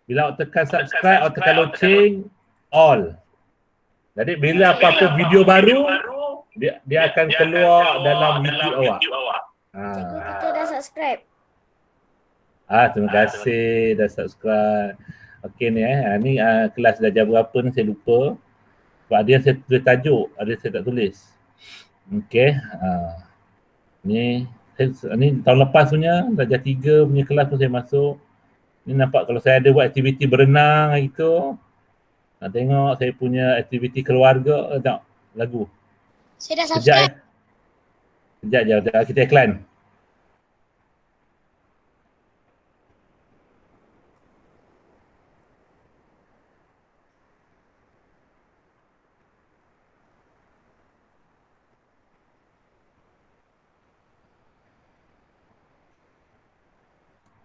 Bila awak tekan subscribe, awak tekan loceng, all. Jadi bila apa-apa video baru, dia akan keluar dalam YouTube awak. Cikgu, kita dah subscribe. Terima kasih dah subscribe. Okey ni ni kelas darjah berapa ni saya lupa. Sebab dia saya tulis tajuk, ada saya tak tulis. Okey. Ni tahun lepas punya darjah 3 punya kelas pun saya masuk. Ni nampak kalau saya ada buat aktiviti berenang hari tu. Nak tengok saya punya aktiviti keluarga, tengok lagu. Saya dah subscribe. Sekejap kita iklan.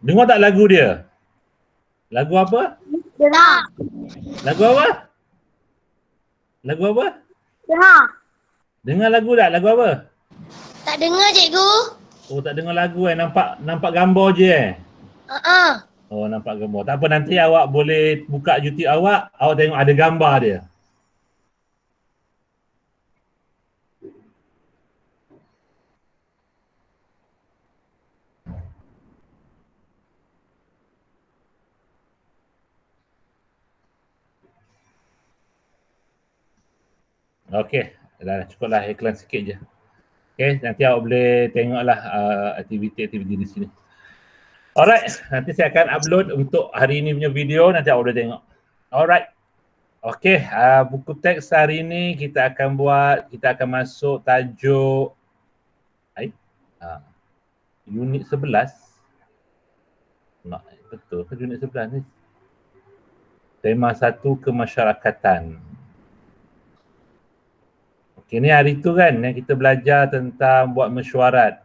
Dengar tak lagu dia? Lagu apa? Dengar. Lagu apa? Lagu apa? Dengar. Dengar lagu tak? Lagu apa? Tak dengar cikgu. Oh, tak dengar lagu nampak gambar je Oh, nampak gambar. Tak apa, nanti awak boleh buka YouTube awak tengok ada gambar dia. Okey, Dah cukuplah iklan sikit je. Okay, nanti awak boleh tengoklah aktiviti-aktiviti di sini. Alright, nanti saya akan upload untuk hari ini punya video, nanti awak boleh tengok. Alright. Okay, buku teks hari ini kita akan masuk tajuk unit 11. Nak betul ke unit 11 ni? Tema 1 kemasyarakatan. Okey, ni hari tu kan yang kita belajar tentang buat mesyuarat.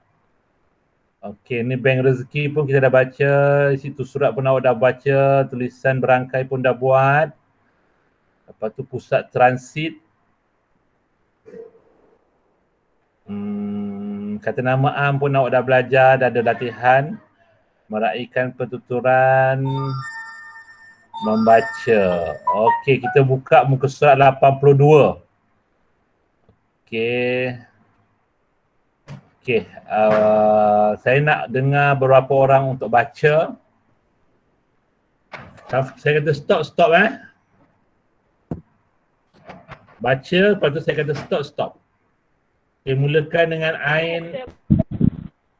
Okey, ni bank rezeki pun kita dah baca, situ surat pun awak dah baca, tulisan berangkai pun dah buat. Lepas tu pusat transit. Kata namaan pun awak dah belajar, dah ada latihan. Meraihkan pertuturan membaca. Okey, kita buka muka surat 82. Okey. Okey, saya nak dengar beberapa orang untuk baca. Saya kata stop Baca, lepas tu saya kata stop. Okey, mulakan dengan Ain.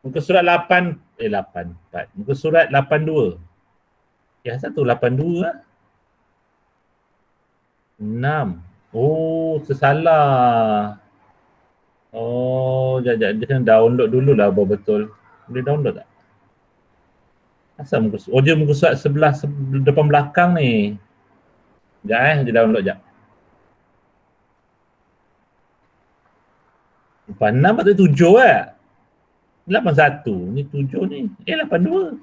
Muka surat 4. Muka surat 82. Ya, 182 lah. 6. Oh, tersalah. Oh, jap. Dia kena download dulu lah betul. Boleh download tak? Asal muka surat? Oh, dia muka surat sebelah depan belakang ni. Sekejap dia download sekejap. 86 atau 7 lah. 81. Ni 7 ni. 82.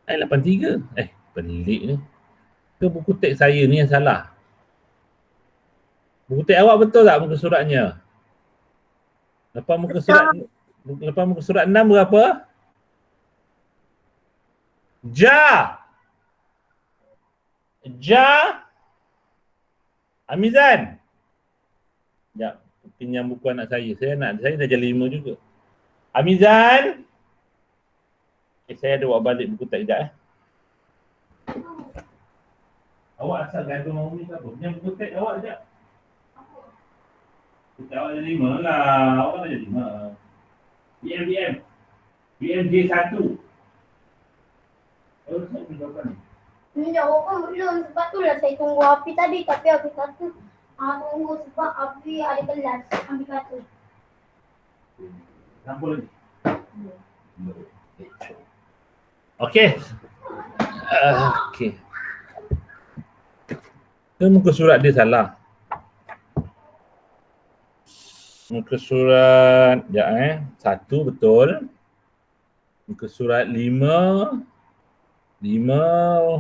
83. Pelik ni. Ke buku teks saya ni yang salah? Buku teks awak betul tak muka suratnya? Lepas muka surat 6 berapa? Amizan. Sekejap, pinjam buku anak saya. Saya dah jadi 5 juga. Amizan. Saya ada buat balik buku teks sekejap Awak asal gaduh mau ni ke apa? Pinjam buku teks awak sekejap. Buku teks awak ada 5 lah. Awak ada 5. BMJ1. Oh, saya minta apa ni? Ni jawapan belum, sebab tu lah saya tunggu Api tadi, tapi Api kata tunggu sebab Api ada kelas, Api kata. Campur lagi. Okey. Okey. Muka surat dia salah. Muka surat, 1 betul. Muka surat 5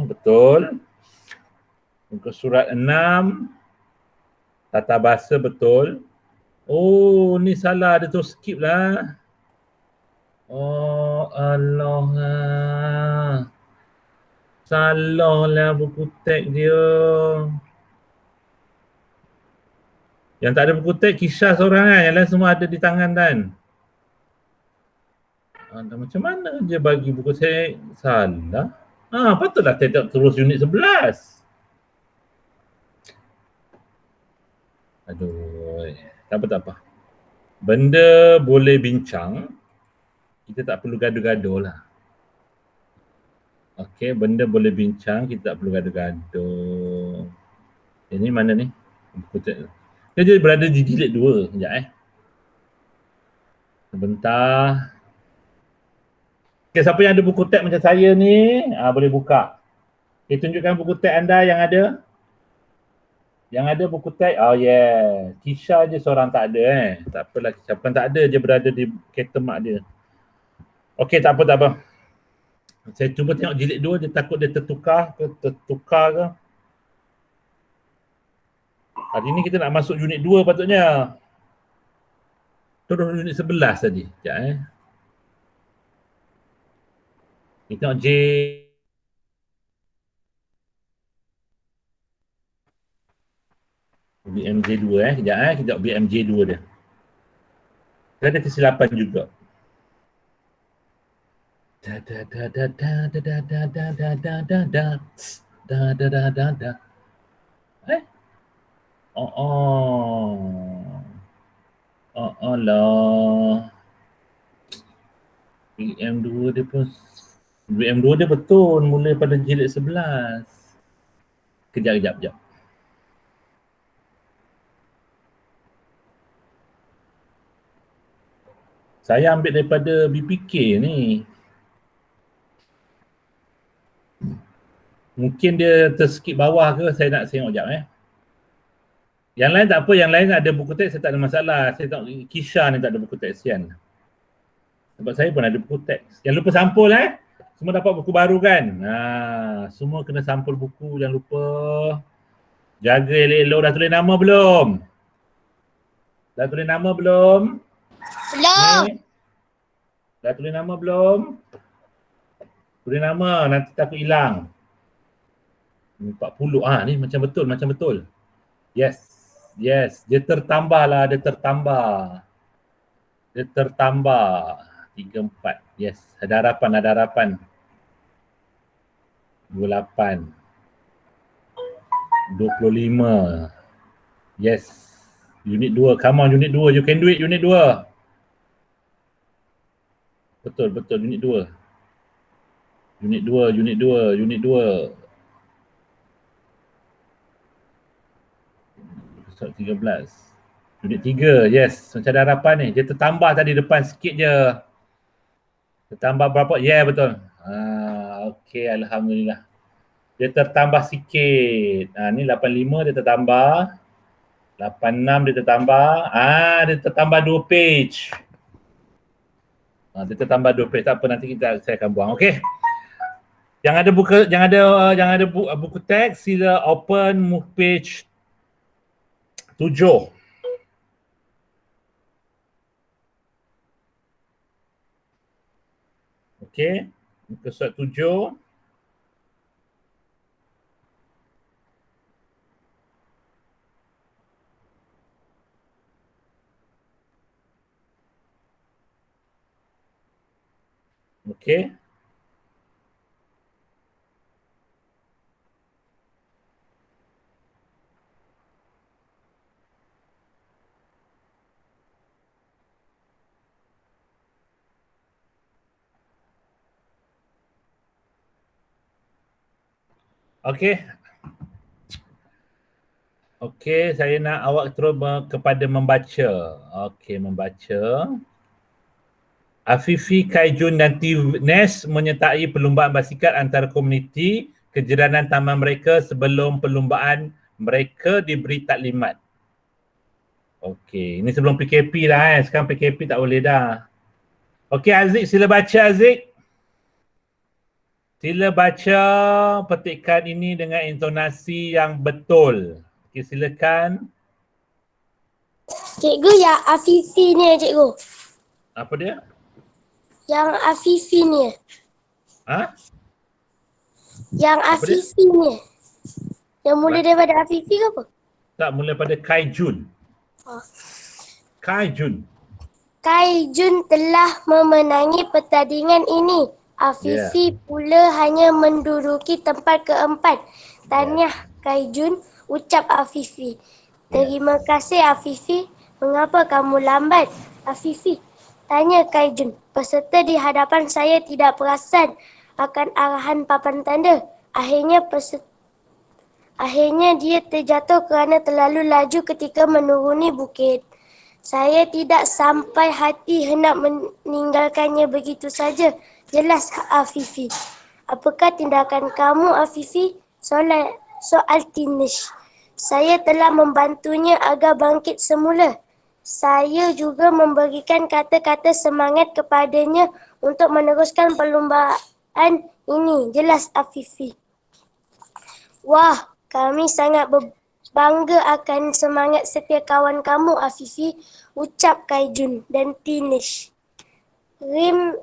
betul. Muka surat 6 tata bahasa betul. Oh, ni salah, dia tu skip lah. Oh Allah. Salah lah buku teks dia. Yang tak ada buku teks Kisah seorang kan, yang lain semua ada di tangan kan. Macam mana dia bagi buku teks salah? Patutlah saya terus unit 11. Aduh, tak apa. Benda boleh bincang, kita tak perlu gaduh-gaduh lah. Okey, benda boleh bincang, kita tak perlu gaduh-gaduh. Ini mana ni? Buku teks. Dia berada di jilid 2. Sekejap Sebentar. Okay, siapa yang ada buku teks macam saya ni, boleh buka. Okay, tunjukkan buku teks anda yang ada. Yang ada buku teks, Kisha je seorang tak ada Tak apalah, Kisha bukan tak ada, dia berada di kereta mak dia. Okay, tak apa. Saya cuba tengok jilid 2, dia takut dia tertukar ke. Hari ni kita nak masuk unit 2 patutnya. Terus unit 11 tadi. Sekejap Kita tengok BMJ 2 Sekejap kita tengok BMJ 2 dia. Dia ada kesilapan juga. Allah. BM2 dia pun, BM2 dia betul mula pada jilid 11. Kejap. Saya ambil daripada BPK ni. Mungkin dia terskip bawah ke, saya nak tengok sekejap Yang lain tak apa, yang lain ada buku teks, saya tak ada masalah. Saya tengok Kisha ni tak ada buku teks kan. Sebab saya pun ada buku teks. Yang lupa sampul semua dapat buku baru kan. Semua kena sampul buku, jangan lupa. Jaga elok-elok. Dah tulis nama belum? Dah tulis nama belum? Belum. Dah tulis nama belum? Tulis nama, nanti takut hilang. 40. Ni macam betul. Yes. Dia tertambah lah, dia tertambah. 3, 4. Yes, ada harapan. 28. 25. Yes. Unit 2. Come on, unit 2. You can do it, unit 2. Betul, unit 2. Unit 2. Episode 13. Unit 3, yes. Macam ada harapan ni. Dia tertambah tadi depan sikit je. Tertambah berapa? Betul. Okey, Alhamdulillah. Dia tertambah sikit. Ni 85 dia tertambah. 86 dia tertambah. Dia tertambah 2 page. Dia tertambah 2 page. Tak apa, nanti saya akan buang. Okey. Yang ada buku teks, sila open move page 7. Okey, muka surat 7. Okey. Okey, saya nak awak terus kepada membaca. Okey, membaca. Afifi, Kaijun dan Tivnes menyertai perlumbaan basikal antara komuniti kejiranan taman mereka sebelum perlumbaan mereka diberi taklimat. Okey, ini sebelum PKP dah Sekarang PKP tak boleh dah. Okey, Aziz, sila baca Aziz. Sila baca petikan ini dengan intonasi yang betul. Okey, silakan. Cikgu, yang Afifi ni cikgu. Apa dia? Yang Afifi ni. Yang Apa Afifi ni. Yang mula daripada Afifi ke apa? Tak, mula pada Kaijun. Kaijun. Kaijun telah memenangi pertandingan ini. Afifi pula hanya menduduki tempat keempat. Tahniah Kaijun, ucap Afifi. Terima kasih Afifi. Mengapa kamu lambat? Afifi tanya Kaijun. Peserta di hadapan saya tidak perasan akan arahan papan tanda. Akhirnya dia terjatuh kerana terlalu laju ketika menuruni bukit. Saya tidak sampai hati hendak meninggalkannya begitu saja. Jelas Afifi. Apakah tindakan kamu Afifi? Soal Tinish. Saya telah membantunya agar bangkit semula. Saya juga memberikan kata-kata semangat kepadanya untuk meneruskan perlumbaan ini. Jelas Afifi. Wah, kami sangat bangga akan semangat setia kawan kamu Afifi, ucap Kaijun dan Tinish. Rem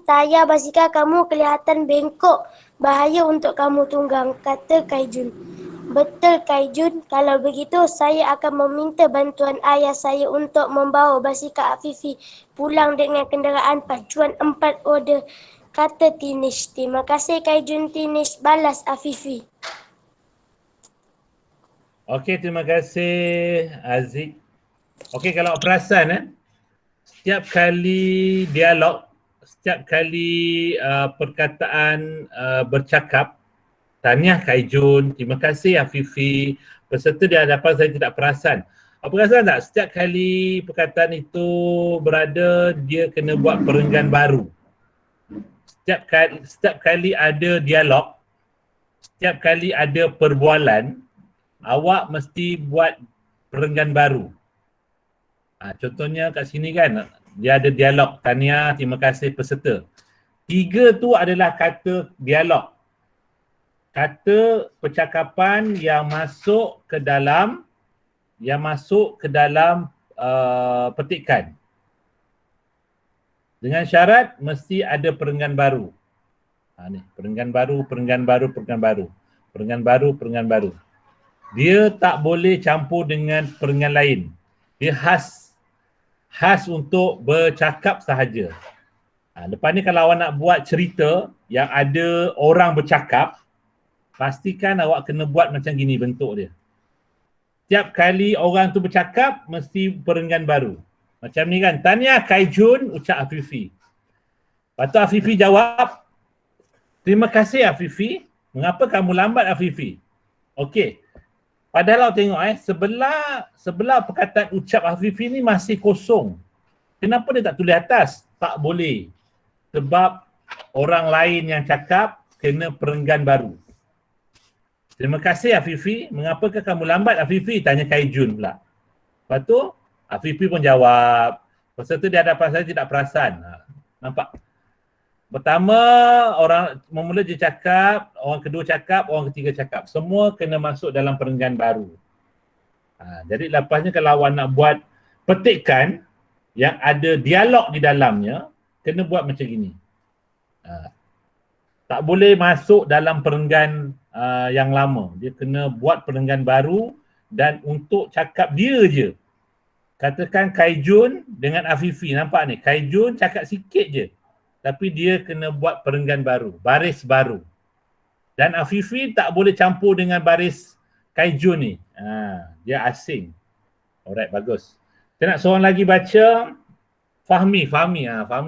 tayar basikal kamu kelihatan bengkok. Bahaya untuk kamu tunggang, kata Kaijun. Betul Kaijun, kalau begitu saya akan meminta bantuan ayah saya untuk membawa basikal Afifi pulang dengan kenderaan pacuan 4 roda, kata Tinish. Terima kasih Kaijun Tinish, balas Afifi. Okey, terima kasih Aziz. Okey, kalau perasan setiap kali dialog, setiap kali perkataan bercakap, tahniah Kak Jun, terima kasih Afifi, peserta di hadapan saya tidak perasan. Apa perasan tak? Setiap kali perkataan itu berada, dia kena buat perenggan baru. Setiap kali ada dialog, setiap kali ada perbualan, awak mesti buat perenggan baru. Contohnya kat sini kan, dia ada dialog, tahniah, terima kasih peserta. 3 tu adalah kata dialog. Kata percakapan yang masuk ke dalam petikan. Dengan syarat mesti ada perenggan baru. Ni, perenggan baru. Dia tak boleh campur dengan perenggan lain. Dia khas untuk bercakap sahaja. Lepas ni kalau awak nak buat cerita yang ada orang bercakap, pastikan awak kena buat macam gini bentuk dia. Setiap kali orang tu bercakap, mesti perenggan baru. Macam ni kan, tahniah Kak Jun, ucap Afifi. Lepas tu Afifi jawab, terima kasih Afifi, mengapa kamu lambat Afifi? Okey, padahal awak tengok sebelah perkataan ucap Afifi ni masih kosong. Kenapa dia tak tulis atas? Tak boleh. Sebab orang lain yang cakap kena perenggan baru. Terima kasih Afifi, mengapakah kamu lambat Afifi? Tanya Kak Jun pula. Lepas tu Afifi pun jawab, peserta di hadapan saya tidak perasan. Nampak? Pertama orang memula dia cakap, orang kedua cakap, orang ketiga cakap. Semua kena masuk dalam perenggan baru. Jadi lepasnya kalau awak nak buat petikan yang ada dialog di dalamnya, kena buat macam gini. Tak boleh masuk dalam perenggan yang lama. Dia kena buat perenggan baru dan untuk cakap dia je. Katakan Kak Jun dengan Afifi, nampak ni, Kak Jun cakap sikit je. Tapi dia kena buat perenggan baru, baris baru. Dan Afifi tak boleh campur dengan baris Kak Jun ni. Dia asing. Alright, bagus. Kita nak seorang lagi baca. Fahmi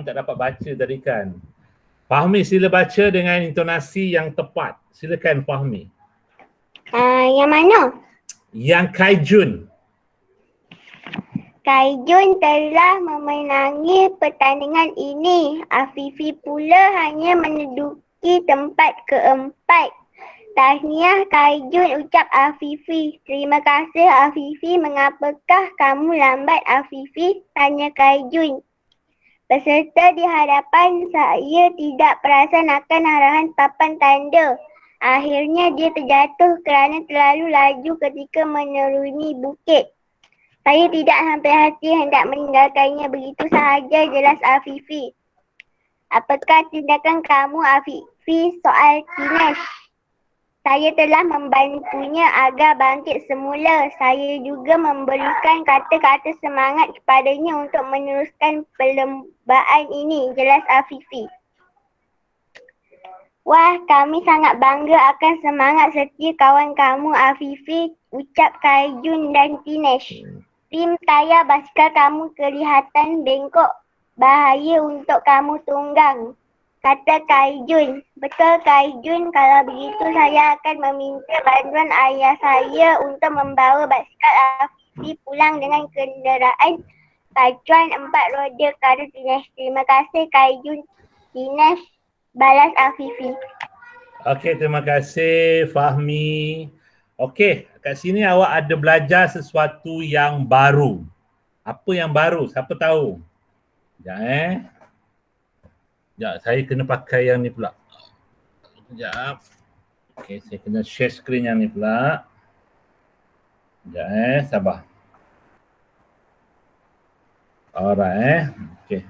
tak dapat baca tadi kan. Fahmi sila baca dengan intonasi yang tepat. Silakan Fahmi. Yang mana? Yang Kak Jun. Kak Jun telah memenangi pertandingan ini. Afifi pula hanya menduduki tempat keempat. Tahniah Kak Jun, ucap Afifi. Terima kasih Afifi. Mengapakah kamu lambat Afifi? Tanya Kak Jun. Peserta di hadapan saya tidak perasan akan arahan papan tanda. Akhirnya dia terjatuh kerana terlalu laju ketika menuruni bukit. Saya tidak sampai hati hendak meninggalkannya begitu sahaja, jelas Afifi. Apakah tindakan kamu Afifi soal Tinesh? Saya telah membantunya agar bangkit semula. Saya juga memberikan kata-kata semangat kepadanya untuk meneruskan perlombaan ini, jelas Afifi. Wah, kami sangat bangga akan semangat setia kawan kamu Afifi, ucap Kak Jun dan Tinesh. Tim tayar basikal kamu kelihatan bengkok, bahaya untuk kamu tunggang, kata Kak Jun. Betul Kak Jun, kalau begitu saya akan meminta bantuan ayah saya untuk membawa basikal Afifi pulang dengan kenderaan pacuan 4 roda, kata Tinesh. Terima kasih Kak Jun. Tinesh, balas Afifi. Okey, terima kasih Fahmi. Okey, kat sini awak ada belajar sesuatu yang baru. Apa yang baru? Siapa tahu? Sekejap Sekejap, saya kena pakai yang ni pula. Sekejap. Okey, saya kena share screen yang ni pula. Sekejap sabar. Alright Okey.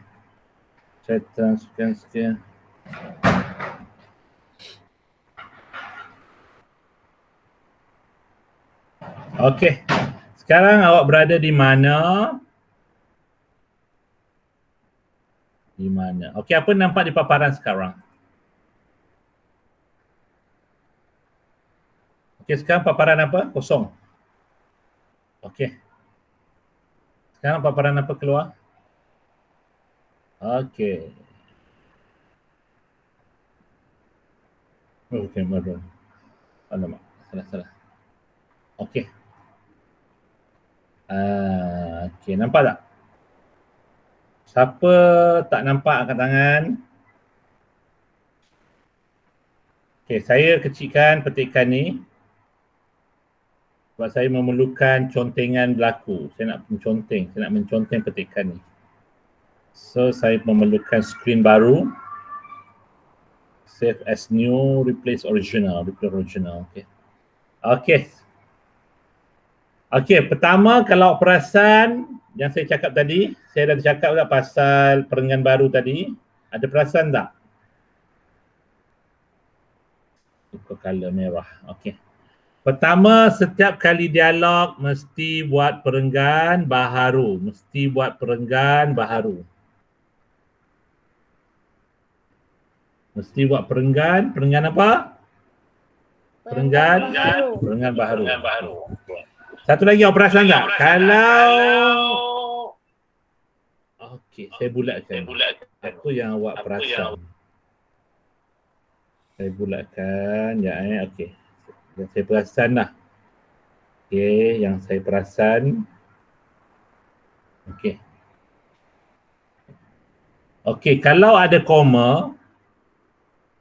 Saya transfer sikit. Okey. Sekarang awak berada di mana? Di mana? Okey, apa nampak di paparan sekarang? Okey, sekarang paparan apa? Kosong. Okey. Sekarang paparan apa keluar? Okey. Okey, baru. Alamak, salah. Okey. Okey, nampak tak? Siapa tak nampak angkat tangan? Okey, saya kecilkan petikan ni sebab saya memerlukan contengan berlaku. Saya nak menconteng petikan ni. So, saya memerlukan skrin baru. Save as new, replace original. Okey, pertama kalau perasan yang saya cakap tadi, saya dah cakap tak pasal perenggan baru tadi. Ada perasan tak? Ikut color merah. Okey. Pertama, setiap kali dialog mesti buat perenggan baharu. Perenggan apa? Perenggan baharu. Satu lagi awak perasan tak? Kalau okey, saya bulatkan. Apa yang awak perasan? Saya bulatkan, okey. Yang saya perasan lah. Okey, yang saya perasan. Okey. Okey, kalau ada koma,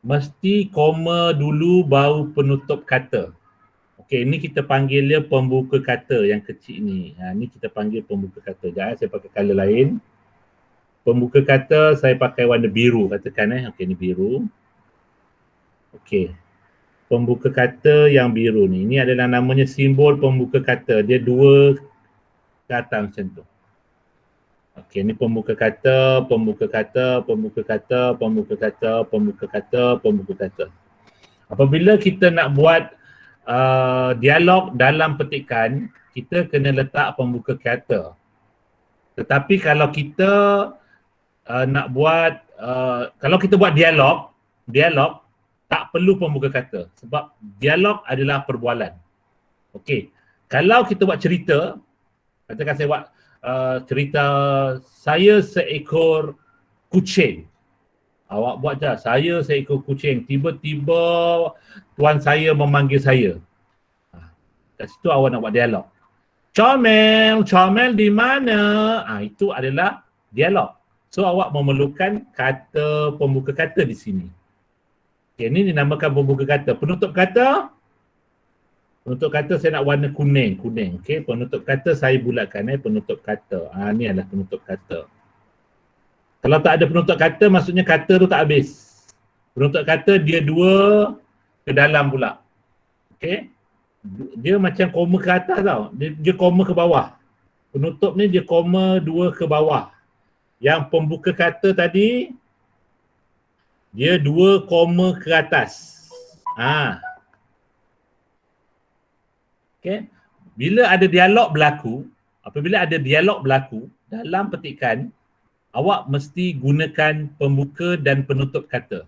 mesti koma dulu baru penutup kata. Okey, ini kita panggil dia pembuka kata yang kecil ni. Ni kita panggil pembuka kata. Jangan saya pakai color lain. Pembuka kata saya pakai warna biru katakan Okey, ni biru. Okey. Pembuka kata yang biru ni. Ini adalah namanya simbol pembuka kata. Dia dua ke atas macam tu. Okey, ni pembuka kata. Apabila kita nak buat dialog dalam petikan, kita kena letak pembuka kata. Tetapi kalau kita nak buat, kalau kita buat dialog tak perlu pembuka kata sebab dialog adalah perbualan. Okey, kalau kita buat cerita, katakan saya buat cerita saya seekor kucing. Awak buat je, saya seekor kucing. Tiba-tiba tuan saya memanggil saya. Kat situ awak nak buat dialog. Comel di mana? Itu adalah dialog. So awak memerlukan kata pembuka kata di sini. Okay, ini dinamakan pembuka kata. Penutup kata saya nak warna kuning. Okay, penutup kata saya bulatkan penutup kata. Ni adalah penutup kata. Kalau tak ada penutup kata, maksudnya kata tu tak habis. Penutup kata dia dua ke dalam pula. Okay, dia macam koma ke atas tau. Dia koma ke bawah. Penutup ni dia koma dua ke bawah. Yang pembuka kata tadi dia dua koma ke atas. Okay. Apabila ada dialog berlaku dalam petikan, awak mesti gunakan pembuka dan penutup kata.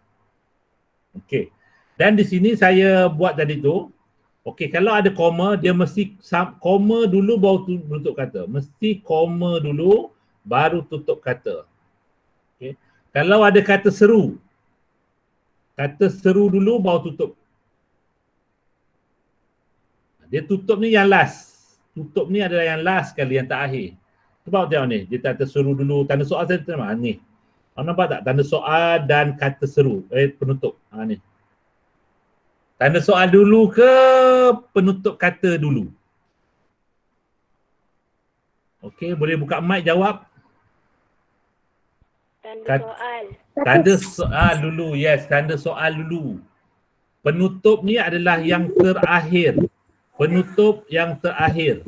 Okey. Dan di sini saya buat tadi tu, okey, kalau ada koma, dia mesti koma dulu baru tutup kata. Mesti koma dulu baru tutup kata. Okey. Kalau ada kata seru dulu baru tutup. Dia tutup ni yang last. Tutup ni adalah yang last sekali, yang terakhir. Sebab tengok ni, dia kata seru dulu, tanda soal saya terima. Ni. Awak nampak tak? Tanda soal dan kata seru. Penutup. Ni. Tanda soal dulu ke penutup kata dulu? Okey, boleh buka mic jawab. Tanda soal dulu. Yes, tanda soal dulu. Penutup ni adalah yang terakhir. Penutup yang terakhir.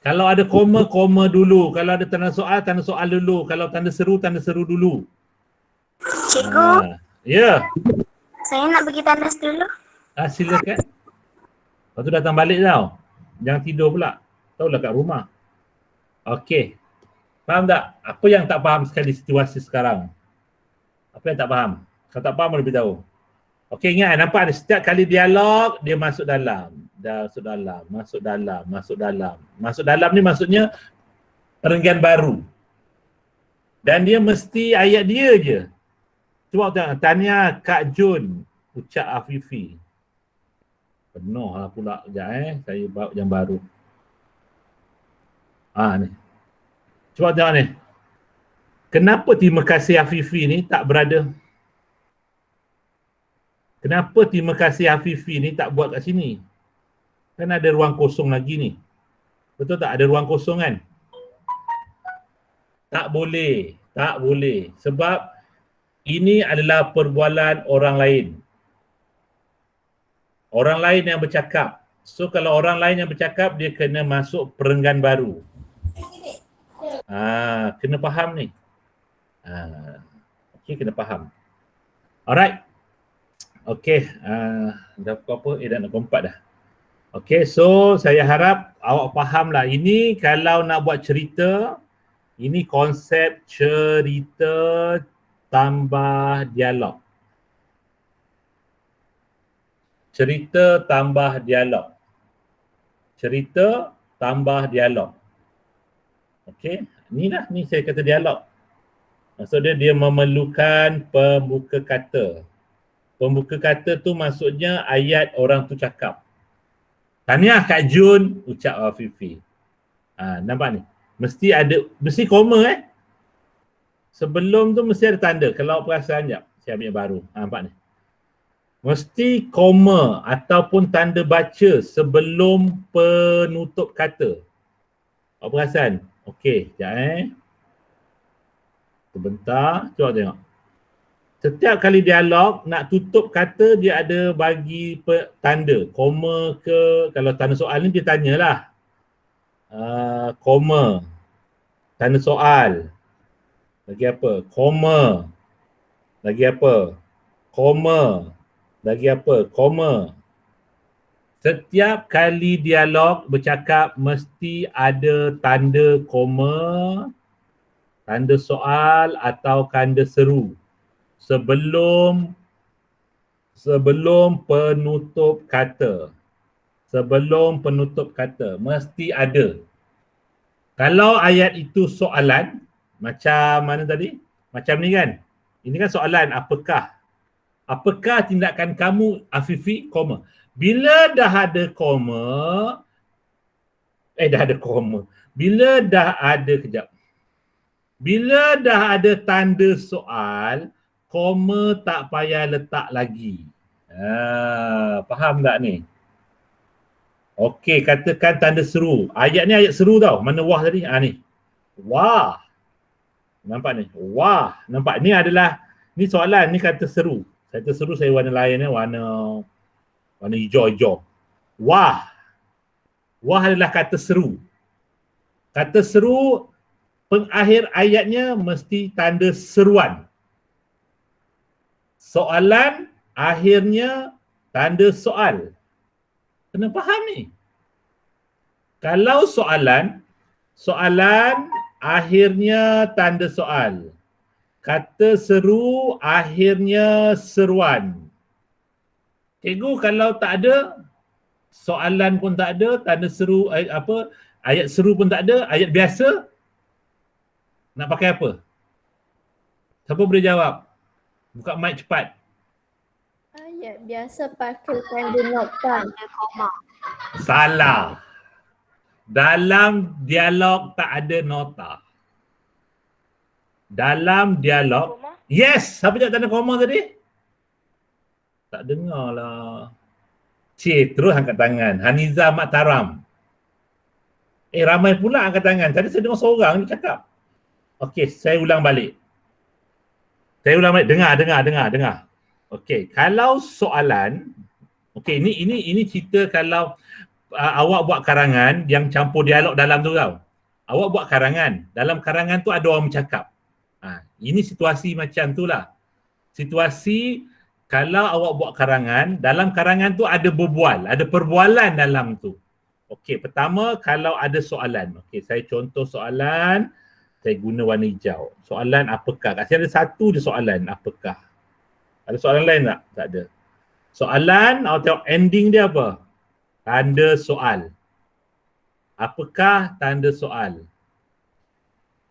Kalau ada koma dulu. Kalau ada tanda soal dulu. Kalau tanda seru dulu. Cikgu. Ya. Saya nak pergi tandas dulu. Silakan. Lepas tu datang balik tau. Jangan tidur pula. Tahulah kat rumah. Okey. Faham tak? Apa yang tak faham sekali situasi sekarang? Apa yang tak faham? Kalau tak faham, boleh beritahu. Okey, ingat, nampak ada setiap kali dialog, dia masuk dalam. Masuk dalam ni maksudnya perenggan baru. Dan dia mesti ayat dia je. Cuba tengok, Tahniah Kak Jun, ucap Afifi. Penuh lah pula. Sekejap saya bawa yang baru. Ni. Cuba tengok ni. Kenapa terima kasih Afifi ni tak berada? Kenapa terima kasih Afifi ni tak buat kat sini? Kan ada ruang kosong lagi ni. Betul tak? Ada ruang kosong kan? Tak boleh. Tak boleh. Sebab ini adalah perbualan orang lain. Orang lain yang bercakap. So kalau orang lain yang bercakap, dia kena masuk perenggan baru. Kena faham ni. Okay, kena faham. Alright. Okay. Dah pukul apa? Dah nak pukul 4 dah. Okay, so saya harap awak faham lah. Ini kalau nak buat cerita, ini konsep cerita tambah dialog. Cerita tambah dialog. Cerita tambah dialog. Okey, ni saya kata dialog. Maksudnya dia memerlukan pembuka kata. Pembuka kata tu maksudnya ayat orang tu cakap. Tahniah Kak Jun, ucap Afifi. Nampak ni? Mesti koma Sebelum tu mesti ada tanda. Kalau perasan sekejap, saya ambil yang baru. Nampak ni? Mesti koma ataupun tanda baca sebelum penutup kata. Awak perasan? Okey, sekejap Sebentar, cuba tengok. Setiap kali dialog, nak tutup kata dia ada bagi tanda. Koma ke, kalau tanda soal ni dia tanyalah. Koma. Tanda soal. Lagi apa? Koma. Lagi apa? Koma. Lagi apa? Koma. Setiap kali dialog bercakap mesti ada tanda koma, tanda soal atau tanda seru sebelum penutup kata. Sebelum penutup kata mesti ada. Kalau ayat itu soalan, macam mana tadi? Macam ni kan? Ini kan soalan, apakah? Apakah tindakan kamu, Afifi, koma. Bila dah ada koma, Bila dah ada tanda soal, koma tak payah letak lagi. Faham tak ni? Okey, katakan tanda seru. Ayat ni ayat seru tau. Mana wah tadi? Ni. Wah. Nampak ni? Wah. Nampak? Ni soalan. Ni kata seru. Kata seru saya warna lain warna hijau-hijau. Wah. Wah adalah kata seru. Kata seru, pengakhir ayatnya mesti tanda seruan. Soalan, akhirnya tanda soal. Kena faham ni. Kalau soalan, akhirnya tanda soal. Kata seru, akhirnya seruan. Cikgu kalau tak ada, soalan pun tak ada, tanda seru, ayat seru pun tak ada, ayat biasa, nak pakai apa? Siapa boleh jawab? Buka mic cepat. Ayat biasa pakai tanda nokta. Salah. Dalam dialog tak ada nota. Dalam dialog, yes, siapa cakap tanda koma tadi? Tak dengar lah. Terus angkat tangan. Haniza Mataram. Ramai pula angkat tangan. Tadi saya dengar seorang ni cakap. Okey, saya ulang balik. Dengar. Okey, kalau soalan, okey, ini cerita kalau awak buat karangan yang campur dialog dalam tu tau. Awak buat karangan. Dalam karangan tu ada orang bercakap. Ini situasi macam tu lah. Situasi kalau awak buat karangan, dalam karangan tu ada berbual, ada perbualan dalam tu. Okey, pertama kalau ada soalan. Okey, saya contoh soalan, saya guna warna hijau. Soalan apakah? Kat sini ada satu je soalan, apakah? Ada soalan lain tak? Tak ada. Soalan, awak tengok ending dia apa? Tanda soal. Apakah tanda soal?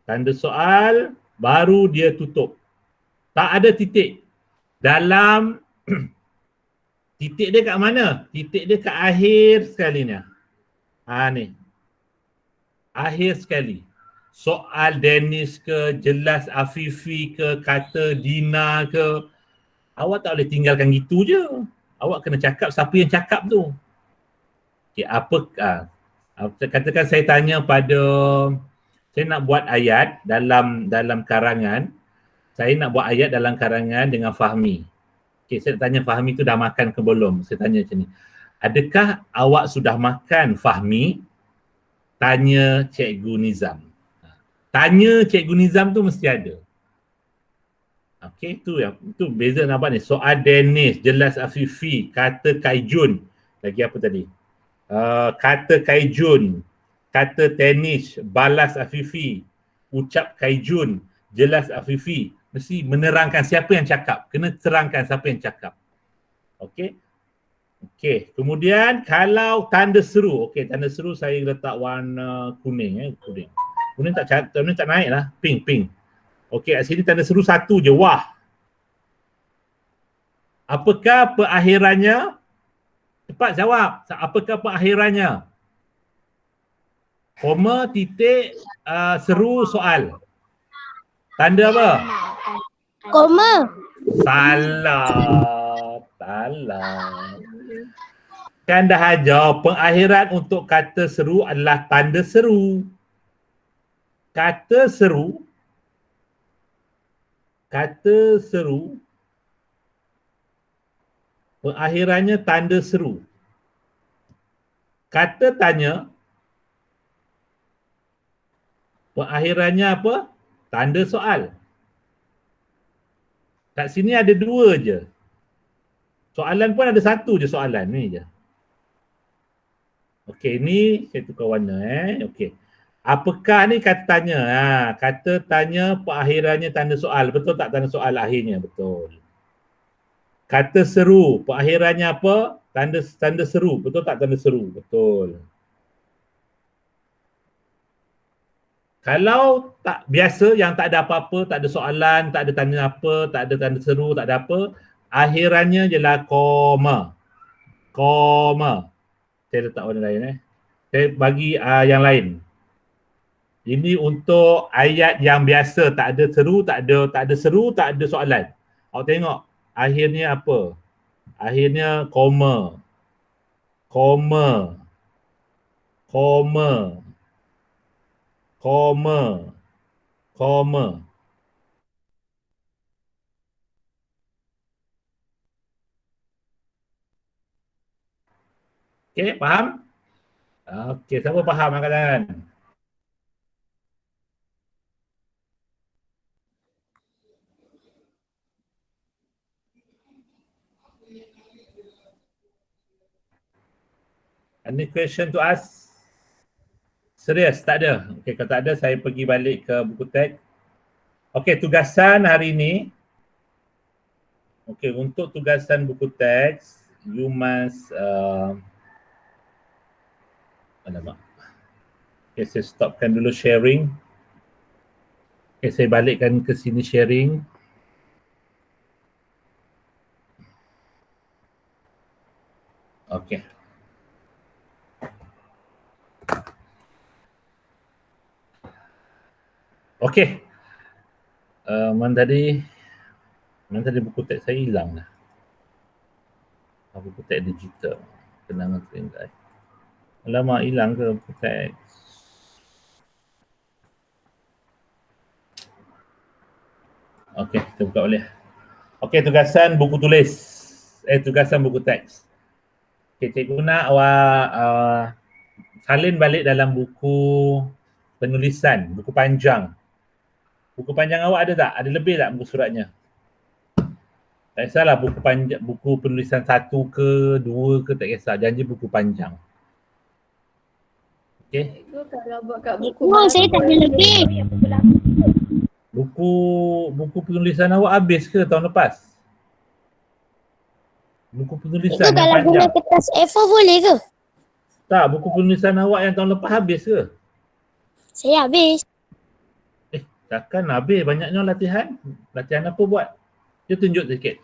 tanda soal, baru dia tutup. Tak ada titik. Dalam titik dia kat mana? Titik dia kat akhir sekali ni. Ni. Akhir sekali. Soal Dennis ke, jelas Afifi ke, kata Dina ke. Awak tak boleh tinggalkan gitu je. Awak kena cakap siapa yang cakap tu. Okay, katakan saya tanya pada, saya nak buat ayat dalam karangan. Saya nak buat ayat dalam karangan dengan Fahmi. Okay, saya tanya Fahmi tu dah makan ke belum? Saya tanya macam ni. Adakah awak sudah makan, Fahmi? Tanya Cikgu Nizam. Tanya Cikgu Nizam tu mesti ada. Okay, tu beza nampak ni. Soal Dennis, jelas Afifi, kata Kaijun. Lagi apa tadi? Kata Kaijun, kata Dennis, balas Afifi, ucap Kaijun, jelas Afifi. Mesti menerangkan siapa yang cakap. Kena terangkan siapa yang cakap. Okay. Okay. Kemudian kalau tanda seru. Okay, tanda seru saya letak warna kuning. Kuning. Kuning tak naik lah. Pink. Okay, kat sini tanda seru satu je. Wah. Apakah perakhirannya? Cepat jawab. Apakah perakhirannya? Koma, titik, seru, soal. Tanda apa? Koma. Salah. Kan dah ajar pengakhiran untuk kata seru adalah tanda seru. Kata seru pengakhirannya tanda seru. Kata tanya pengakhirannya apa? Tanda soal. Kat sini ada dua je. Soalan pun ada satu je soalan ni je. Okey, ni saya tukar warna Okey. Apakah ni kata tanya? Kata tanya perakhirannya tanda soal. Betul tak tanda soal akhirnya? Betul. Kata seru, perakhirannya apa? Tanda seru. Betul tak tanda seru? Betul. Kalau tak biasa yang tak ada apa-apa, tak ada soalan, tak ada tanda apa, tak ada tanda seru, tak ada apa, akhirannya jelah koma. Koma. Saya letak warna lain Saya bagi yang lain. Ini untuk ayat yang biasa, tak ada seru, tak ada seru, tak ada soalan. Awak tengok akhirnya apa? Akhirnya koma. Koma. Koma. Koma. Koma. Okey, faham? Okey, siapa faham angkat tangan? Any question to ask? Serius, tak ada? Okey, kalau tak ada, saya pergi balik ke buku teks. Okey, tugasan hari ini. Okey, untuk tugasan buku teks, you must okay, saya stopkan dulu sharing. Okay, saya balikkan ke sini sharing. Okay. Okay. Mana tadi buku teks saya hilang dah. Buku teks digital. Kenangan terindah. Alamak, hilang ke buku teks? Okey, kita buka boleh. Okey, tugasan buku tulis. Tugasan buku teks. Okey, cikgu nak awak salin balik dalam buku penulisan, buku panjang. Buku panjang awak ada tak? Ada lebih tak buku suratnya? Tak kisahlah buku panjang, buku penulisan 1 ke 2 ke, tak kisah. Janji buku panjang. Okey. Cikgu kalau buat kat buku Saya tak ada lebih. Buku penulisan awak habis ke tahun lepas? Buku penulisan Itu kalau guna kertas A4 boleh ke? Tak, buku penulisan awak yang tahun lepas habis ke? Saya habis. Takkan habis banyaknya latihan. Latihan apa buat? Dia tunjuk sikit.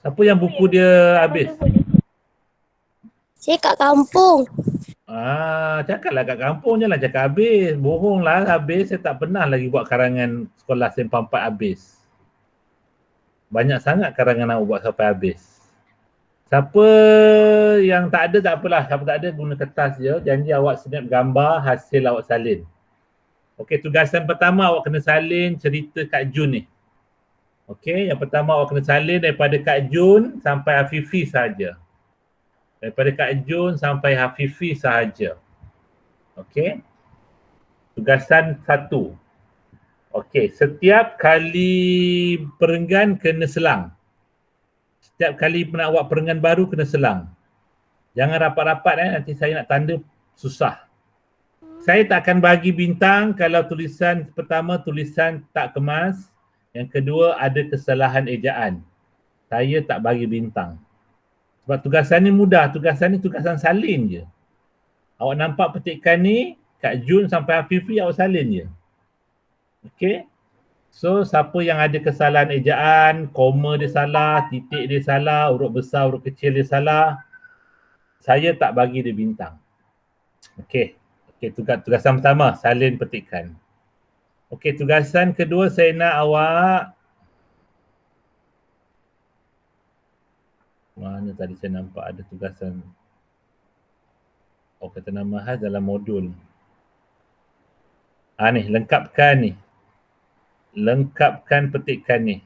Siapa yang buku dia habis? Saya kat kampung. Cakaplah kat kampung je lah cakap habis. Bohong lah habis. Saya tak pernah lagi buat karangan sekolah SEM 4 habis. Banyak sangat karangan awak buat sampai habis. Siapa yang tak ada tak apalah. Siapa tak ada guna kertas je. Janji awak snap gambar hasil awak salin. Okey, tugasan pertama awak kena salin cerita Kak Jun ni. Okey, yang pertama awak kena salin daripada Kak Jun sampai Afifi sahaja. Daripada Kak Jun sampai Hafifi sahaja. Okey. Tugasan 1. Okey, setiap kali perenggan kena selang. Setiap kali nak buat perenggan baru kena selang. Jangan rapat-rapat nanti saya nak tanda susah. Saya tak akan bagi bintang kalau tulisan pertama tulisan tak kemas. Yang kedua ada kesalahan ejaan. Saya tak bagi bintang. Sebab tugasan ni mudah, tugasan ni tugasan salin je. Awak nampak petikan ni, Kak Jun sampai Afifi awak salin je. Okey. So siapa yang ada kesalahan ejaan, koma dia salah, titik dia salah, huruf besar, huruf kecil dia salah, saya tak bagi dia bintang. Okey. Okey, tugasan pertama, salin petikan. Okey, tugasan kedua saya nak awak mana tadi saya nampak ada tugasan. Oh, kata nama khas dalam modul. Ni, lengkapkan ni. Lengkapkan petikan ni.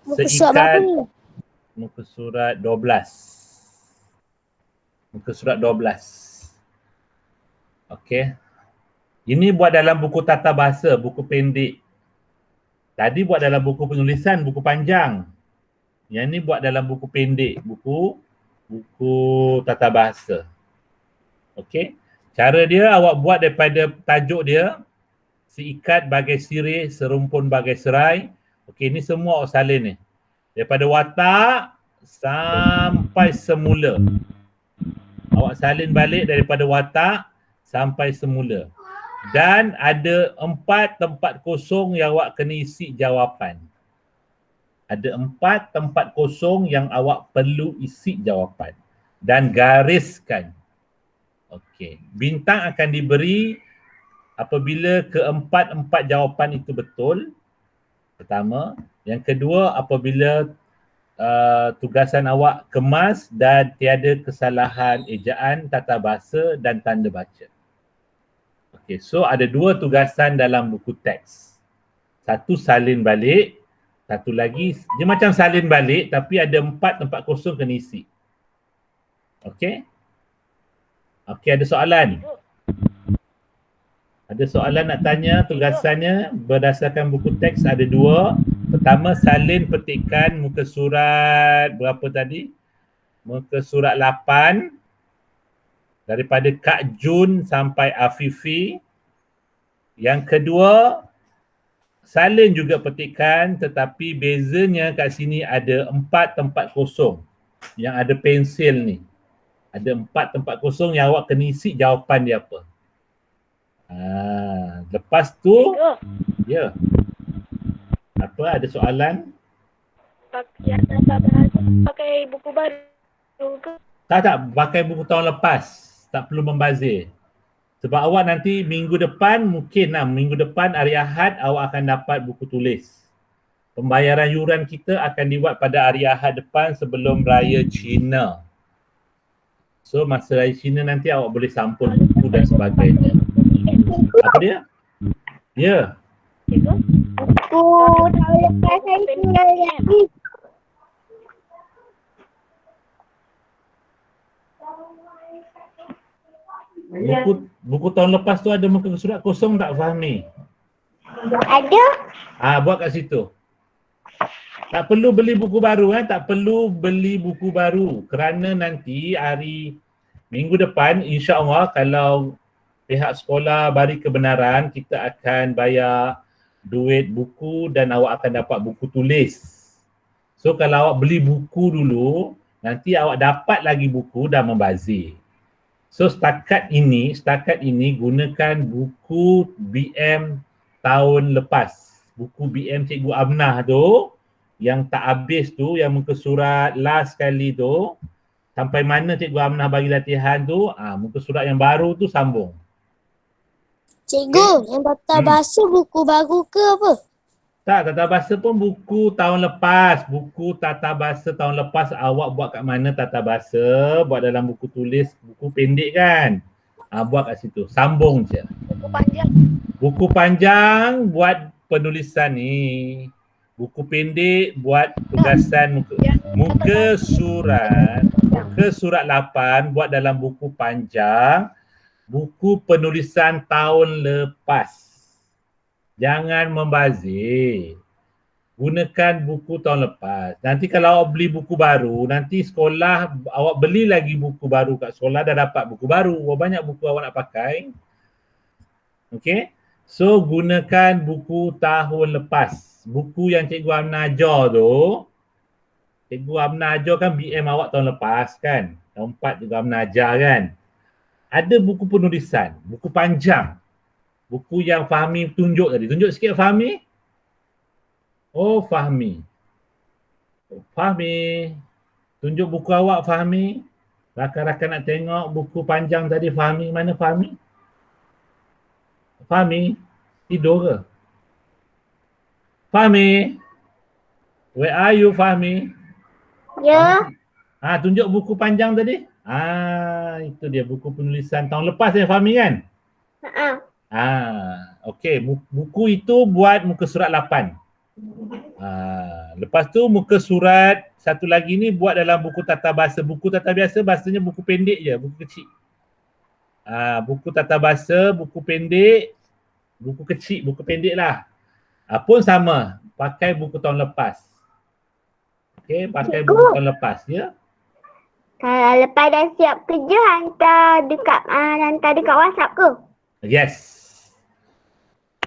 Muka surat berapa? Muka surat 12. Muka surat 12. Okey. Ini buat dalam buku tata bahasa, buku pendek. Tadi buat dalam buku penulisan, buku panjang. Yang ni buat dalam buku pendek, buku tata bahasa. Okey. Cara dia awak buat daripada tajuk dia, seikat bagai sirih, serumpun bagai serai. Okey, ni semua awak salin ni. Daripada watak sampai semula. Awak salin balik daripada watak sampai semula. Dan ada 4 tempat kosong yang awak kena isi jawapan. Ada 4 tempat kosong yang awak perlu isi jawapan. Dan gariskan. Okey. Bintang akan diberi apabila keempat-empat jawapan itu betul. Pertama. Yang kedua, apabila tugasan awak kemas dan tiada kesalahan ejaan, tata bahasa dan tanda baca. Okey. So ada 2 tugasan dalam buku teks. Satu salin balik. Satu lagi, dia macam salin balik tapi ada 4 tempat kosong kena isi. Okey? Okey, ada soalan? Ada soalan nak tanya? Tugasannya berdasarkan buku teks ada 2. Pertama, salin petikan muka surat berapa tadi? Muka surat 8. Daripada Kak Jun sampai Afifi. Yang kedua, salin juga petikan tetapi bezanya kat sini ada 4 tempat kosong yang ada pensil ni. Ada 4 tempat kosong yang awak kena isi jawapan dia apa. Lepas tu, ya. Apa, ada soalan? Pakai buku baru ke? Tak, pakai buku tahun lepas. Tak perlu membazir. Sebab awak nanti minggu depan, mungkin minggu depan hari Ahad awak akan dapat buku tulis. Pembayaran yuran kita akan dibuat pada hari Ahad depan sebelum Raya Cina. So masa Raya Cina nanti awak boleh sampul buku dan sebagainya. Apa dia? Ya. Buku tahun lepas saya tinggal lagi. Buku tahun lepas tu ada muka surat kosong tak, Fahmi? Ada. Buat kat situ. Tak perlu beli buku baru, tak perlu beli buku baru kerana nanti hari minggu depan insya-Allah kalau pihak sekolah bagi kebenaran, kita akan bayar duit buku dan awak akan dapat buku tulis. So kalau awak beli buku dulu, nanti awak dapat lagi buku dan membazir. So setakat ini gunakan buku BM tahun lepas. Buku BM Cikgu Amnah tu yang tak habis tu, yang muka surat last kali tu, sampai mana Cikgu Amnah bagi latihan tu, muka surat yang baru tu sambung. Cikgu, yang tata bahasa buku baru ke apa? Tak, tata bahasa pun buku tahun lepas. Buku tata bahasa tahun lepas awak buat kat mana tata bahasa, buat dalam buku tulis, buku pendek kan? Buat kat situ, sambung je. Buku panjang. Buku panjang buat penulisan ni. Buku pendek buat tugasan muka surat. Muka surat 8 buat dalam buku panjang. Buku penulisan tahun lepas. Jangan membazir. Gunakan buku tahun lepas. Nanti kalau awak beli buku baru, nanti sekolah awak beli lagi buku baru kat sekolah, dah dapat buku baru. Banyak buku awak nak pakai. Okay. So gunakan buku tahun lepas. Buku yang Cikgu Amnah ajar tu, Cikgu Amnah ajar kan BM awak tahun lepas kan. Tahun 4 Cikgu Amnah ajar kan. Ada buku penulisan, buku panjang. Buku yang Fahmi tunjuk tadi. Tunjuk sikit Fahmi. Oh Fahmi. Fahmi. Tunjuk buku awak Fahmi. Rakan-rakan nak tengok buku panjang tadi Fahmi. Mana Fahmi? Fahmi. Tidur ke? Fahmi. Where are you Fahmi? Ya. Tunjuk buku panjang tadi. Itu dia buku penulisan tahun lepas ya Fahmi kan? Okey, buku itu buat muka surat 8. Lepas tu muka surat satu lagi ni buat dalam buku tata bahasa. Buku tata bahasa bahasanya buku pendek je, buku kecil. Buku tata bahasa, buku pendek, buku kecil, buku pendek lah. Pun sama, pakai buku tahun lepas. Okey, pakai buku tahun lepas ya. Kalau lepas dah siap kerja, hantar dekat WhatsApp ke? Yes.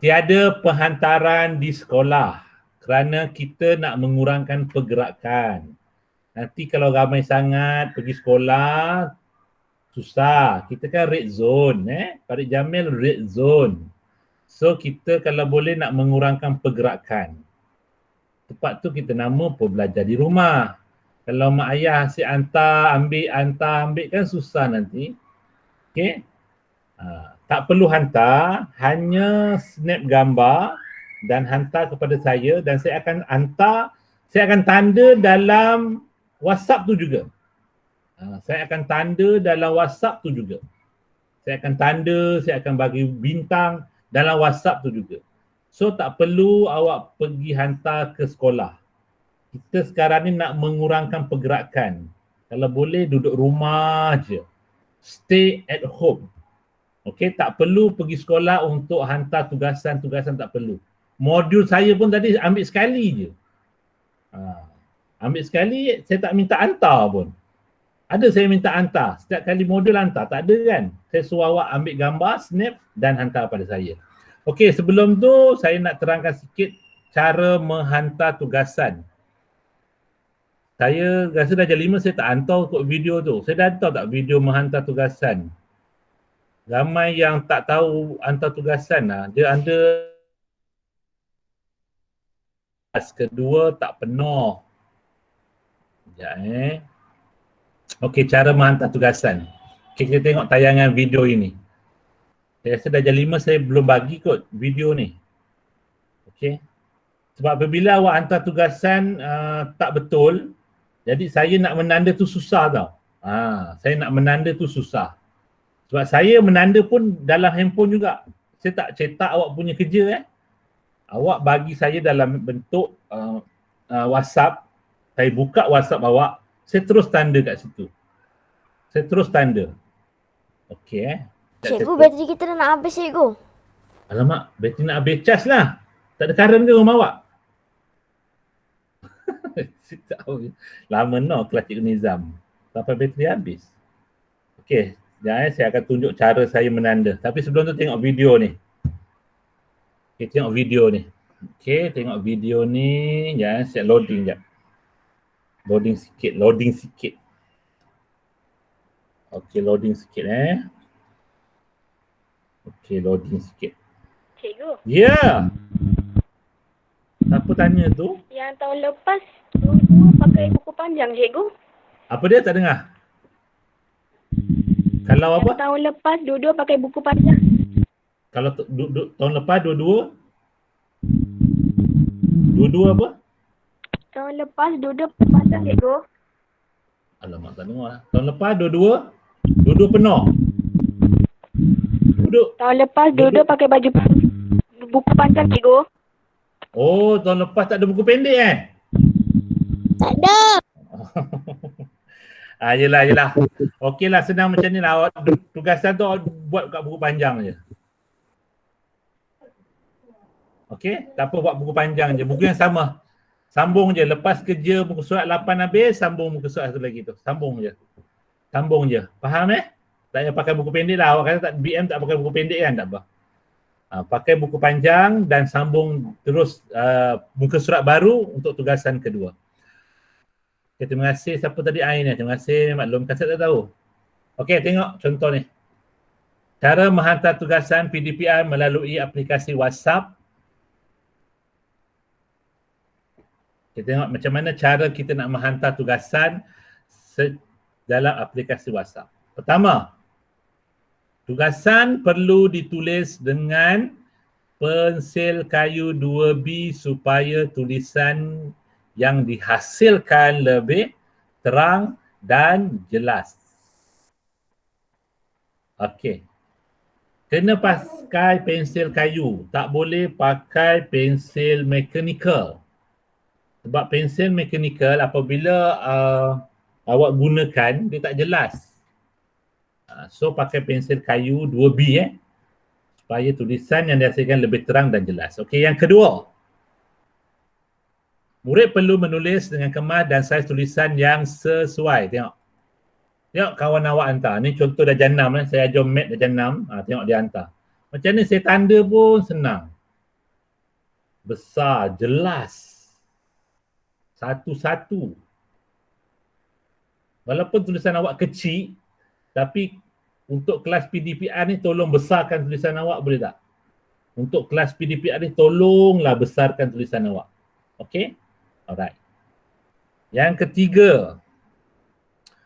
Tiada penghantaran di sekolah kerana kita nak mengurangkan pergerakan. Nanti kalau ramai sangat pergi sekolah, susah. Kita kan red zone. Farid Jamil red zone. So kita kalau boleh nak mengurangkan pergerakan. Tempat tu kita nama pun belajar di rumah. Kalau mak ayah asyik hantar, ambil kan susah nanti. Okay. Tak perlu hantar, hanya snap gambar dan hantar kepada saya dan saya akan hantar, saya akan tanda dalam WhatsApp tu juga. Saya akan tanda dalam WhatsApp tu juga. Saya akan tanda, saya akan bagi bintang dalam WhatsApp tu juga. So tak perlu awak pergi hantar ke sekolah. Kita sekarang ni nak mengurangkan pergerakan. Kalau boleh duduk rumah je. Stay at home. Okey, tak perlu pergi sekolah untuk hantar tugasan-tugasan, tak perlu. Modul saya pun tadi ambil sekali je. Ambil sekali, saya tak minta hantar pun. Ada saya minta hantar. Setiap kali modul hantar, tak ada kan? Saya suruh awak ambil gambar, snap dan hantar pada saya. Okey, sebelum tu saya nak terangkan sikit cara menghantar tugasan. Saya rasa dah jam 5 saya tak hantar kot video tu. Saya dah hantar tak video menghantar tugasan? Ramai yang tak tahu hantar tugasan lah. Dia ada kedua tak penuh. Sekejap Okey, cara menghantar tugasan. Okay, kita tengok tayangan video ini. Saya rasa dah jam 5 saya belum bagi kot video ni. Okey. Sebab apabila awak hantar tugasan tak betul, jadi saya nak menanda tu susah tau. Saya nak menanda tu susah. Sebab saya menanda pun dalam handphone juga. Saya tak cetak awak punya kerja Awak bagi saya dalam bentuk WhatsApp. Saya buka WhatsApp awak, saya terus tanda kat situ. Saya terus tanda. Okey Cikgu, bateri kita dah nak habis cikgu. Alamak, bateri nak habis charge lah. Tak ada current ke rumah awak? Lama no kelas Cikgu Nizam sampai bateri habis. Okey, sekejap saya akan tunjuk cara saya menanda. Tapi sebelum tu tengok video ni. Okey, tengok video ni. Okey, tengok video ni. Sekejap saya loading sekejap. Loading sikit. Okey, loading sikit Okey, loading sikit. Cikgu, Ya. Siapa tanya tu? yang tahun lepas dua pakai buku panjang, cikgu. Apa dia, tak dengar? Kalau Yang apa? tahun lepas dua-dua pakai buku panjang. Kalau tahun lepas dua-dua apa? Tahun lepas dua-dua pakai panjang, cikgu. Alamak, tak dengar. Tahun lepas dua-dua penuh. Duduk. Tahun lepas dua-dua pakai buku panjang, cikgu. Oh, tahun lepas tak ada buku pendek Tak ada. Yelah. Okeylah, senang macam ni lah. Tugasan tu awak buat kat buku panjang je. Okey, tak apa, buat buku panjang je. Buku yang sama. Sambung je. Lepas kerja muka surat 8 habis, sambung muka surat satu lagi tu. Sambung je. Faham Tak payah pakai buku pendek lah. Awak kata tak, BM tak pakai buku pendek kan? Tak apa. Pakai buku panjang dan sambung terus muka surat baru untuk tugasan kedua. Okay, terima kasih. Siapa tadi Ain ni? Terima kasih. Maklum, kan saya tak tahu. Okey, tengok contoh ni. Cara menghantar tugasan PDPR melalui aplikasi WhatsApp. Kita tengok macam mana cara kita nak menghantar tugasan dalam aplikasi WhatsApp. Pertama, tugasan perlu ditulis dengan pensil kayu 2B supaya tulisan yang dihasilkan lebih terang dan jelas. Okey. Kena pakai pensil kayu, tak boleh pakai pensil mechanical. Sebab pensil mechanical apabila awak gunakan, dia tak jelas. So pakai pensil kayu 2B supaya tulisan yang dihasilkan lebih terang dan jelas. Okey, yang kedua. Murid perlu menulis dengan kemas dan saiz tulisan yang sesuai. Tengok kawan awak hantar. Ni contoh darjah 6 Saya ajar mat darjah 6. Tengok dia hantar. Macam ni saya tanda pun senang. Besar, jelas. Satu-satu. Walaupun tulisan awak kecil, tapi untuk kelas PDPR ni tolong besarkan tulisan awak, boleh tak? Untuk kelas PDPR ni tolonglah besarkan tulisan awak. Okey? Alright. Yang ketiga,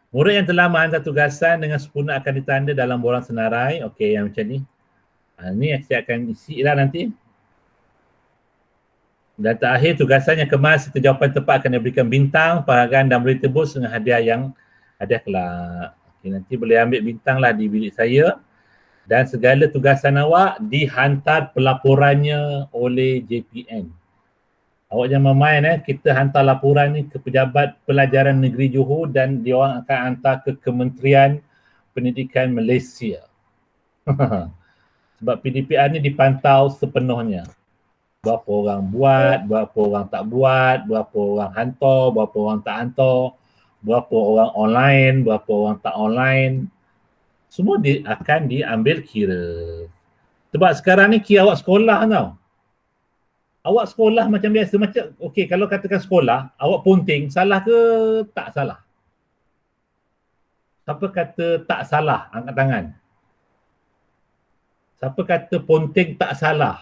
murid yang telah menghantar tugasan dengan sempurna akan ditanda dalam borang senarai. Okey, yang macam ni. Ni saya akan isi lah nanti. Dan terakhir, tugasan yang kemas serta jawapan tepat akan diberikan bintang, penghargaan dan boleh tebus dengan hadiah kelak. Okey, nanti boleh ambil bintang lah di bilik saya. Dan segala tugasan awak dihantar pelaporannya oleh JPN. Awak jangan main kita hantar laporan ni ke Pejabat Pelajaran Negeri Johor dan dia orang akan hantar ke Kementerian Pendidikan Malaysia. Sebab PDPR ni dipantau sepenuhnya. Berapa orang buat, berapa orang tak buat, berapa orang hantar, berapa orang tak hantar, berapa orang online, berapa orang tak online. Semua akan diambil kira. Sebab sekarang ni kira awak sekolah tau. Awak sekolah macam biasa, macam okey, kalau katakan sekolah, awak ponting, salah ke tak salah? Siapa kata tak salah? Angkat tangan. Siapa kata ponting tak salah?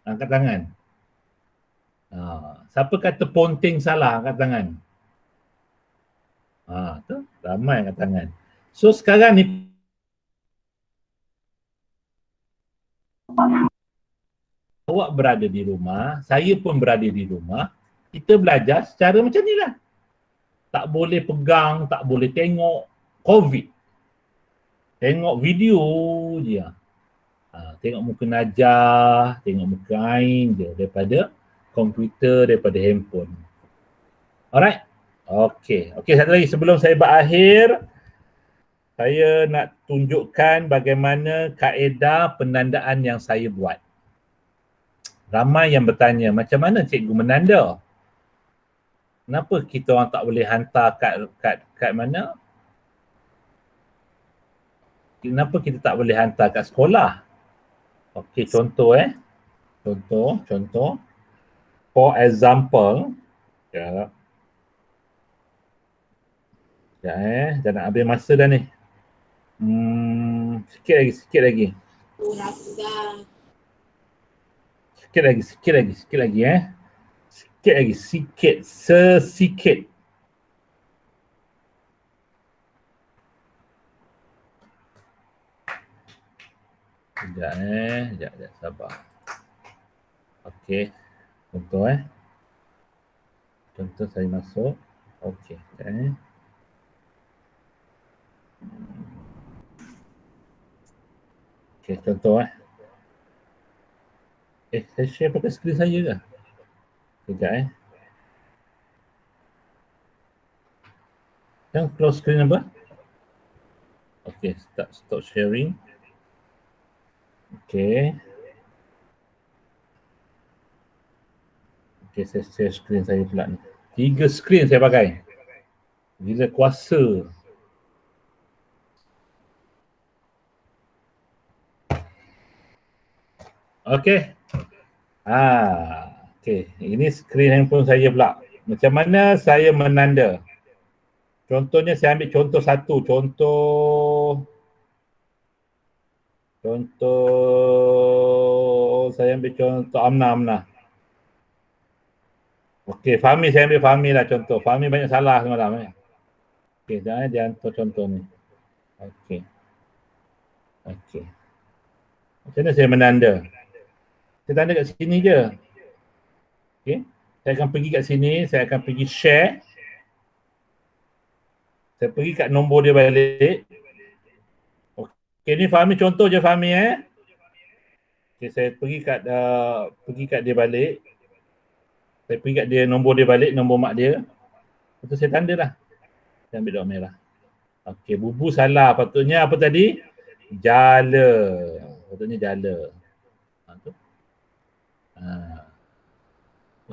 Angkat tangan. Siapa kata ponting salah? Angkat tangan. Tu ramai angkat tangan. So sekarang ni awak berada di rumah, saya pun berada di rumah, kita belajar secara macam ni lah. Tak boleh pegang, tak boleh tengok COVID. Tengok video je. Tengok muka Najah, tengok muka Ain je daripada komputer, daripada handphone. Alright? Okey, satu lagi sebelum saya berakhir, saya nak tunjukkan bagaimana kaedah penandaan yang saya buat. Ramai yang bertanya, macam mana cikgu menanda? Kenapa kita orang tak boleh hantar kat mana? Kenapa kita tak boleh hantar kat sekolah? Okey, contoh Contoh. For example, dah nak habis masa dah ni. Sikit lagi. Sikit lagi. Sikit lagi. Sikit lagi. Sesikit. Sekejap, sabar. Okey. Contoh Contoh saya masuk. Okey, sekejap Okey, contoh saya share pakai skrin saya ke? Sekejap Yang close screen apa? Okey, stop sharing. Okey, saya share skrin saya pula ni. 3 skrin saya pakai. Gila kuasa. Okey. Okey, ini skrin handphone saya pula. Macam mana saya menanda? Contohnya saya ambil contoh satu. Contoh saya ambil contoh Amna. Okey, Fahmi saya ambil Fahmi lah contoh. Fahmi banyak salah semalam Okey, jangan dia hantar contoh ni. Okey. Macam mana saya menanda? Saya tanda kat sini je. Okey. Saya akan pergi kat sini, saya akan pergi share. Saya pergi kat nombor dia balik. Okey, ni Fahmi contoh je Fahmi Okey, saya pergi kat dia balik. Saya pergi kat dia nombor dia balik, nombor mak dia. Lepas tu saya tanda lah. Saya ambil dot merah. Okey, bubu salah. Patutnya apa tadi? Jala. Patutnya jala.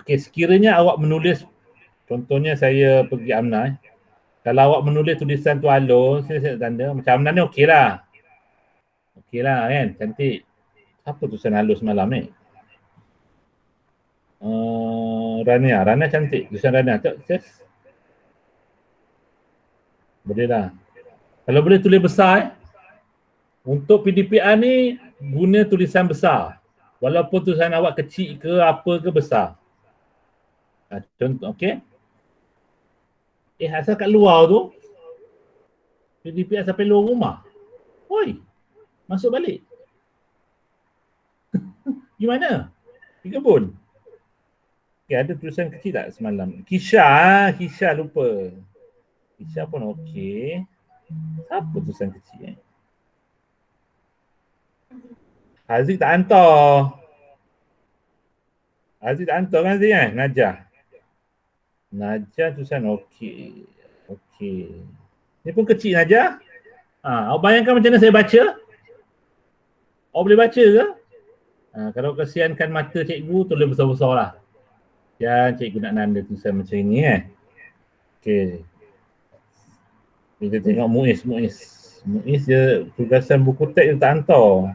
Okey, sekiranya awak menulis, contohnya saya pergi Amna. Kalau awak menulis tulisan tu alun, saya tanda. Macam Amna ni okey lah. Okey lah kan, cantik. Apa tulisan halus semalam ni? Rania cantik. Tulisan Rania. Boleh lah. Kalau boleh tulis besar Untuk PDPA ni guna tulisan besar. Walaupun tulisan awak kecil ke apa ke besar. Contoh, okey. Asal kat luar tu PDPA sampai luar rumah. Oi. Masuk balik. Gimana? Di kebun. Okay, ada tulisan kecil tak semalam? Kisha lupa. Kisha pun okey. Apa tulisan kecil Haziq tak hantar. Haziq tak hantar kan Haziq Najah tulisan okey. Ni pun kecil Najah. Awak bayangkan macam mana saya baca? Awak boleh baca ke? Kalau kesiankan mata cikgu, tulis besar-besar lah. Jangan cikgu nak nanda tulisan macam ni Okey. Kita tengok Muiz dia tugasan buku teks dia tak hantar.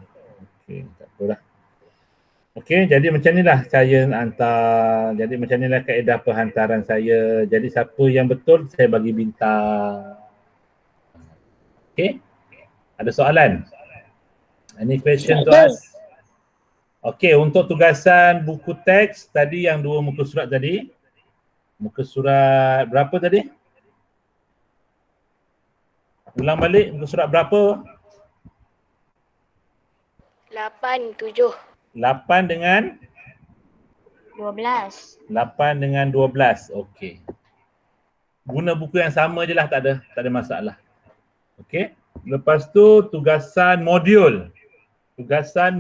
Okey, tak apalah. Okey, jadi macam inilah saya hantar. Jadi macam inilah kaedah penghantaran saya. Jadi siapa yang betul, saya bagi bintang. Okey. Ada soalan? Any question to ask? Okey, untuk tugasan buku teks tadi yang 2 muka surat tadi. Muka surat berapa tadi? Ulang balik, muka surat berapa? 8, 7. 8 dengan? 12. 8 dengan 12. Okey. Guna buku yang sama je lah, tak ada masalah. Okey. Lepas tu tugasan modul. Tugasan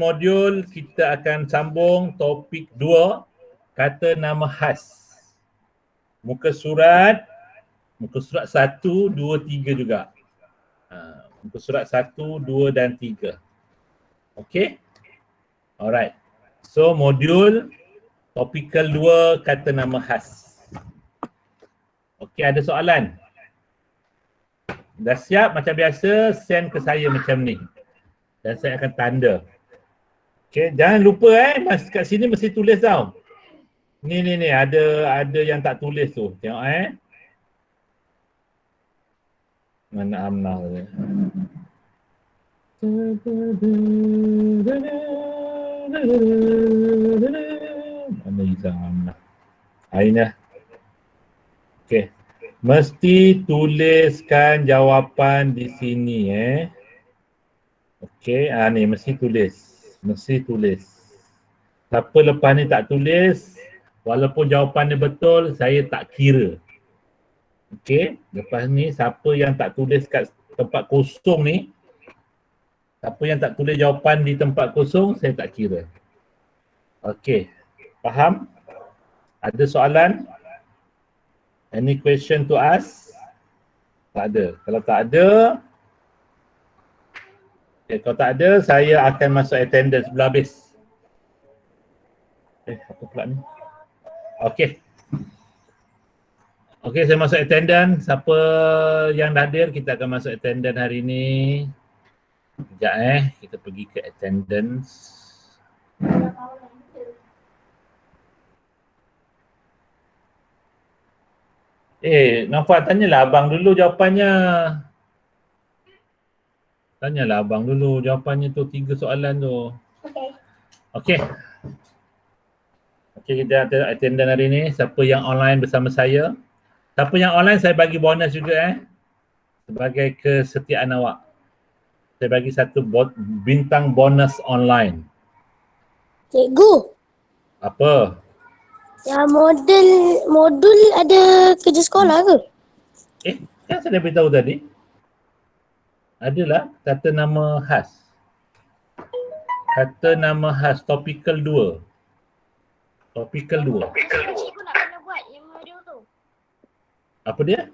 modul kita akan sambung topik 2, kata nama khas. Muka surat 1, 2, 3 juga. Muka surat 1, 2 dan 3. Okey? Alright. So modul topikal 2, kata nama khas. Okey, ada soalan? Dah siap macam biasa, send ke saya macam ni. Dan saya akan tanda. Okey, jangan lupa kat sini mesti tulis tau. Ni ada yang tak tulis tu. Tengok Mana Amnah tadi? Mana hilang Amnah? Aina. Okey. Mesti tuliskan jawapan di sini Okey, ni mesti tulis. Mesti tulis. Siapa lepas ni tak tulis, walaupun jawapan dia betul, saya tak kira. Okey, lepas ni siapa yang tak tulis kat tempat kosong ni, siapa yang tak tulis jawapan di tempat kosong, saya tak kira. Okey, faham? Ada soalan? Any question to ask? Tak ada. Kalau tak ada, kalau tak ada, saya akan masuk attendance sebelum habis. Apa pula ni? Okey. Okey, saya masuk attendance. Siapa yang dah hadir, kita akan masuk attendance hari ni. Sekejap kita pergi ke attendance. Nampak, tanyalah abang dulu jawapannya. Tanyalah abang dulu jawapannya tu, 3 soalan tu. Okey. Okey, kita ada attendance hari ni. Siapa yang online bersama saya? Siapa yang online, saya bagi bonus juga sebagai kesetiaan awak. Saya bagi satu bintang bonus online. Cikgu, Apa? yang modul ada kerja sekolah ke? Kan saya dah beritahu tadi. Adalah kata nama khas. Kata nama khas topikal 2. Topikal 2. Cikgu nak kena buat yang modul tu. Apa dia?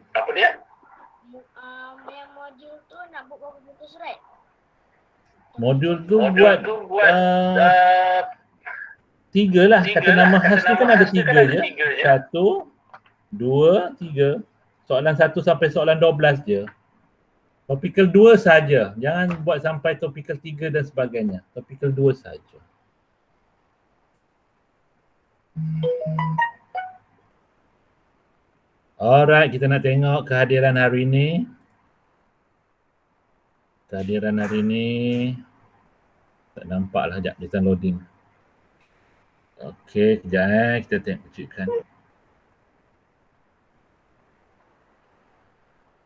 Yang modul tu nak buat berapa buku surat? Modul tu buat 3 lah. Kata nama khas tu kan ada 3 je. 1, 2, 3. Soalan 1 sampai soalan 12 je. Topikal 2 saja. Jangan buat sampai topikal 3 dan sebagainya. Topikal 2 saja. Alright, kita nak tengok kehadiran hari ini. Kehadiran hari ini. Tak nampak lah, sekejap dia loading. Okey, kejap kita tengok kecilkan.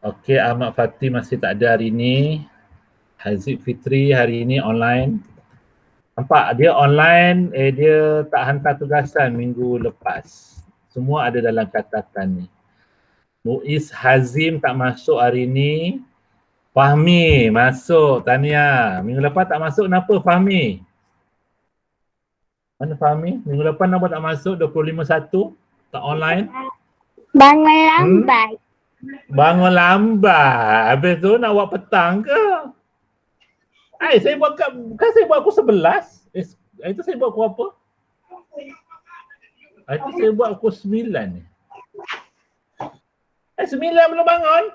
Okey, Ahmad Fatih masih tak ada hari ini. Haziq Fitri hari ini online. Nampak dia online, dia tak hantar tugasan minggu lepas. Semua ada dalam catatan ni. Muiz Hazim tak masuk hari ini. Fahmi masuk, Tania. Minggu lepas tak masuk, kenapa Fahmi? Mana Fahmi? Minggu lepas kenapa tak masuk 25/1? Tak online? Bangun lambat. Bangun lambat. Habis tu nak buat petang ke? Saya buat saya buat pukul 11. Itu saya buat pukul apa? Itu saya buat pukul 9 ni. 9 belum bangun.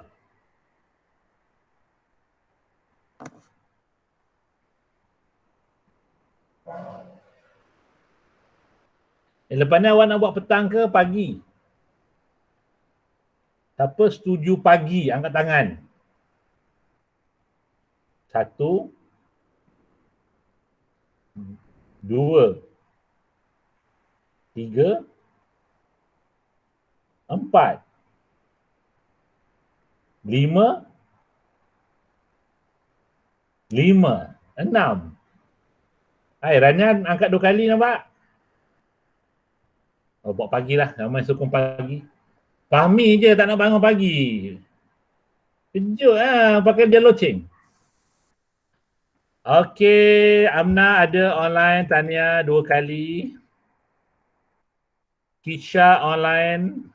Lepas ni awak nak buat petang ke pagi? Siapa setuju pagi? Angkat tangan. 1, 2, 3, 4, 5, 6. Rania angkat 2 kali nampak? Buat pagi lah. Ramai sokong pagi. Fahmi je tak nak bangun pagi. Kejut pakai dia loceng. Okey, Amna ada online, Tania 2 kali. Kisha online.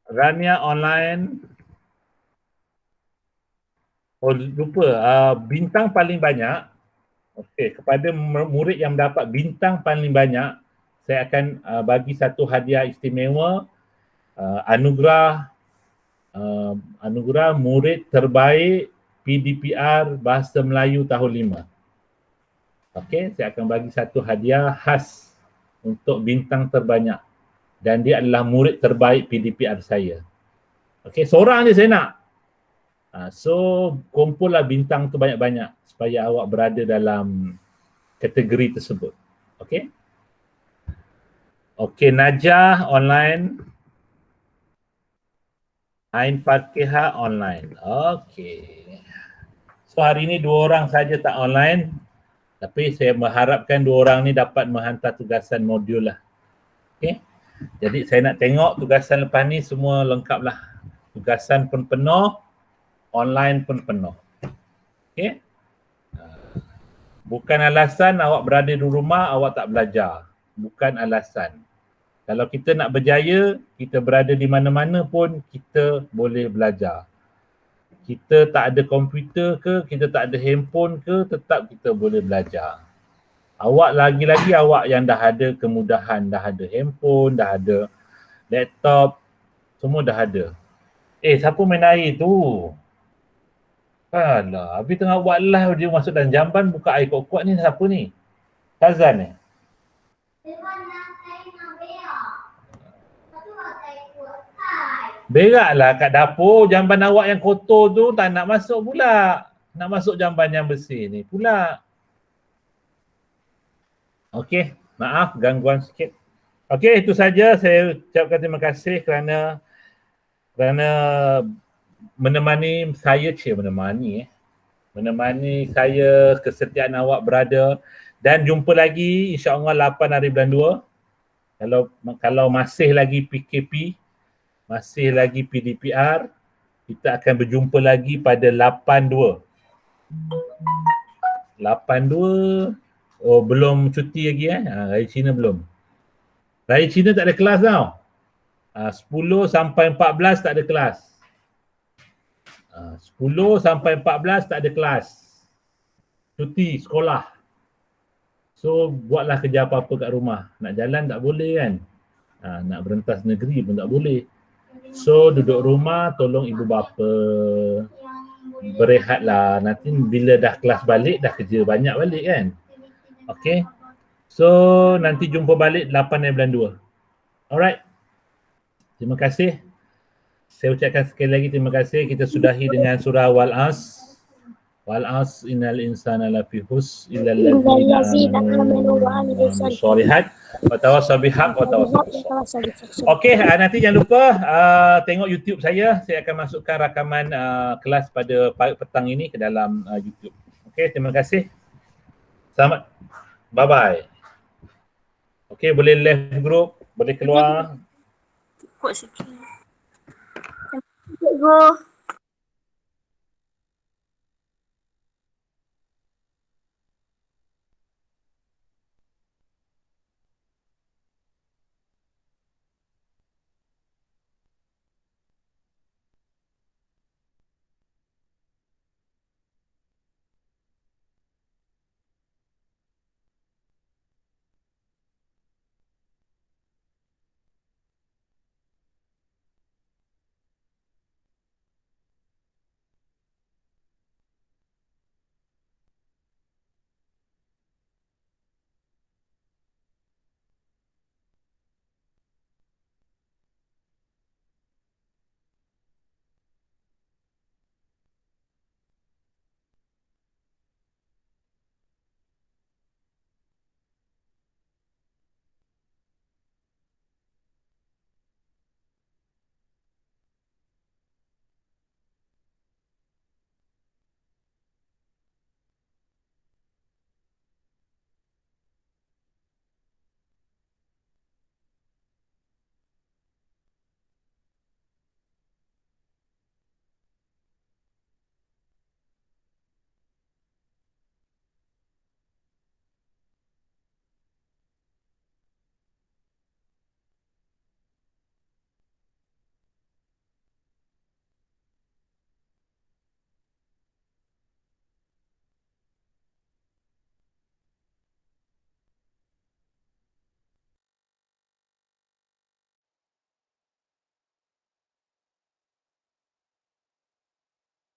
Rania online. Oh lupa, bintang paling banyak. Okey, kepada murid yang mendapat bintang paling banyak, saya akan bagi satu hadiah istimewa, anugerah murid terbaik PDPR Bahasa Melayu tahun 5. Okey, saya akan bagi satu hadiah khas untuk bintang terbanyak dan dia adalah murid terbaik PDPR saya. Okey, seorang je saya nak. So kumpullah bintang tu banyak-banyak supaya awak berada dalam kategori tersebut. Okey. Okey, Najah online. Ain Fakihah online. Okey. So hari ni 2 orang saja tak online. Tapi saya mengharapkan 2 orang ni dapat menghantar tugasan modul lah. Okey. Jadi saya nak tengok tugasan lepas ni semua lengkap lah. Tugasan pun penuh, online pun penuh. Okey. Bukan alasan awak berada di rumah awak tak belajar. Bukan alasan. Kalau kita nak berjaya, kita berada di mana-mana pun kita boleh belajar. Kita tak ada komputer ke, kita tak ada handphone ke, tetap kita boleh belajar. Awak lagi-lagi awak yang dah ada kemudahan, dah ada handphone, dah ada laptop, semua dah ada. Siapa main air tu? Alah, habis tengah buat live dia masuk dalam jamban buka air kuat-kuat ni siapa ni? Tazan ni? Beraklah kat dapur, jamban awak yang kotor tu tak nak masuk pula. Nak masuk jamban yang bersih ni pula. Okey, maaf gangguan sikit. Okey, itu saja. Saya ucapkan terima kasih kerana menemani saya, menemani saya, kesetiaan awak berada, dan jumpa lagi insya-Allah 8 hari bulan 2. Kalau masih lagi PKP, masih lagi PDPR, kita akan berjumpa lagi pada 8/2. 8/2, oh belum cuti lagi Raya Cina belum. Raya Cina tak ada kelas tau. 10 sampai 14 tak ada kelas. 10 sampai 14 tak ada kelas. Cuti sekolah. So buatlah kerja apa-apa kat rumah. Nak jalan tak boleh kan. Nak berentas negeri pun tak boleh. So duduk rumah, tolong ibu bapa berehatlah. Nanti bila dah kelas balik, dah kerja banyak balik kan. Okay. So nanti jumpa balik 8 hari bulan 2. Alright. Terima kasih. Saya ucapkan sekali lagi terima kasih. Kita sudahi dengan surah Wal-As. Wal-As innal insana lafi khusr illa allazina amanu wa amilus sholihat wa tawassaw bihaq wa tawassaw bis. Okey, nanti jangan lupa tengok YouTube saya. Saya akan masukkan rakaman kelas pada petang ini ke dalam YouTube. Okey, terima kasih. Selamat. Bye bye. Okey, boleh left group, boleh keluar. Cikgu.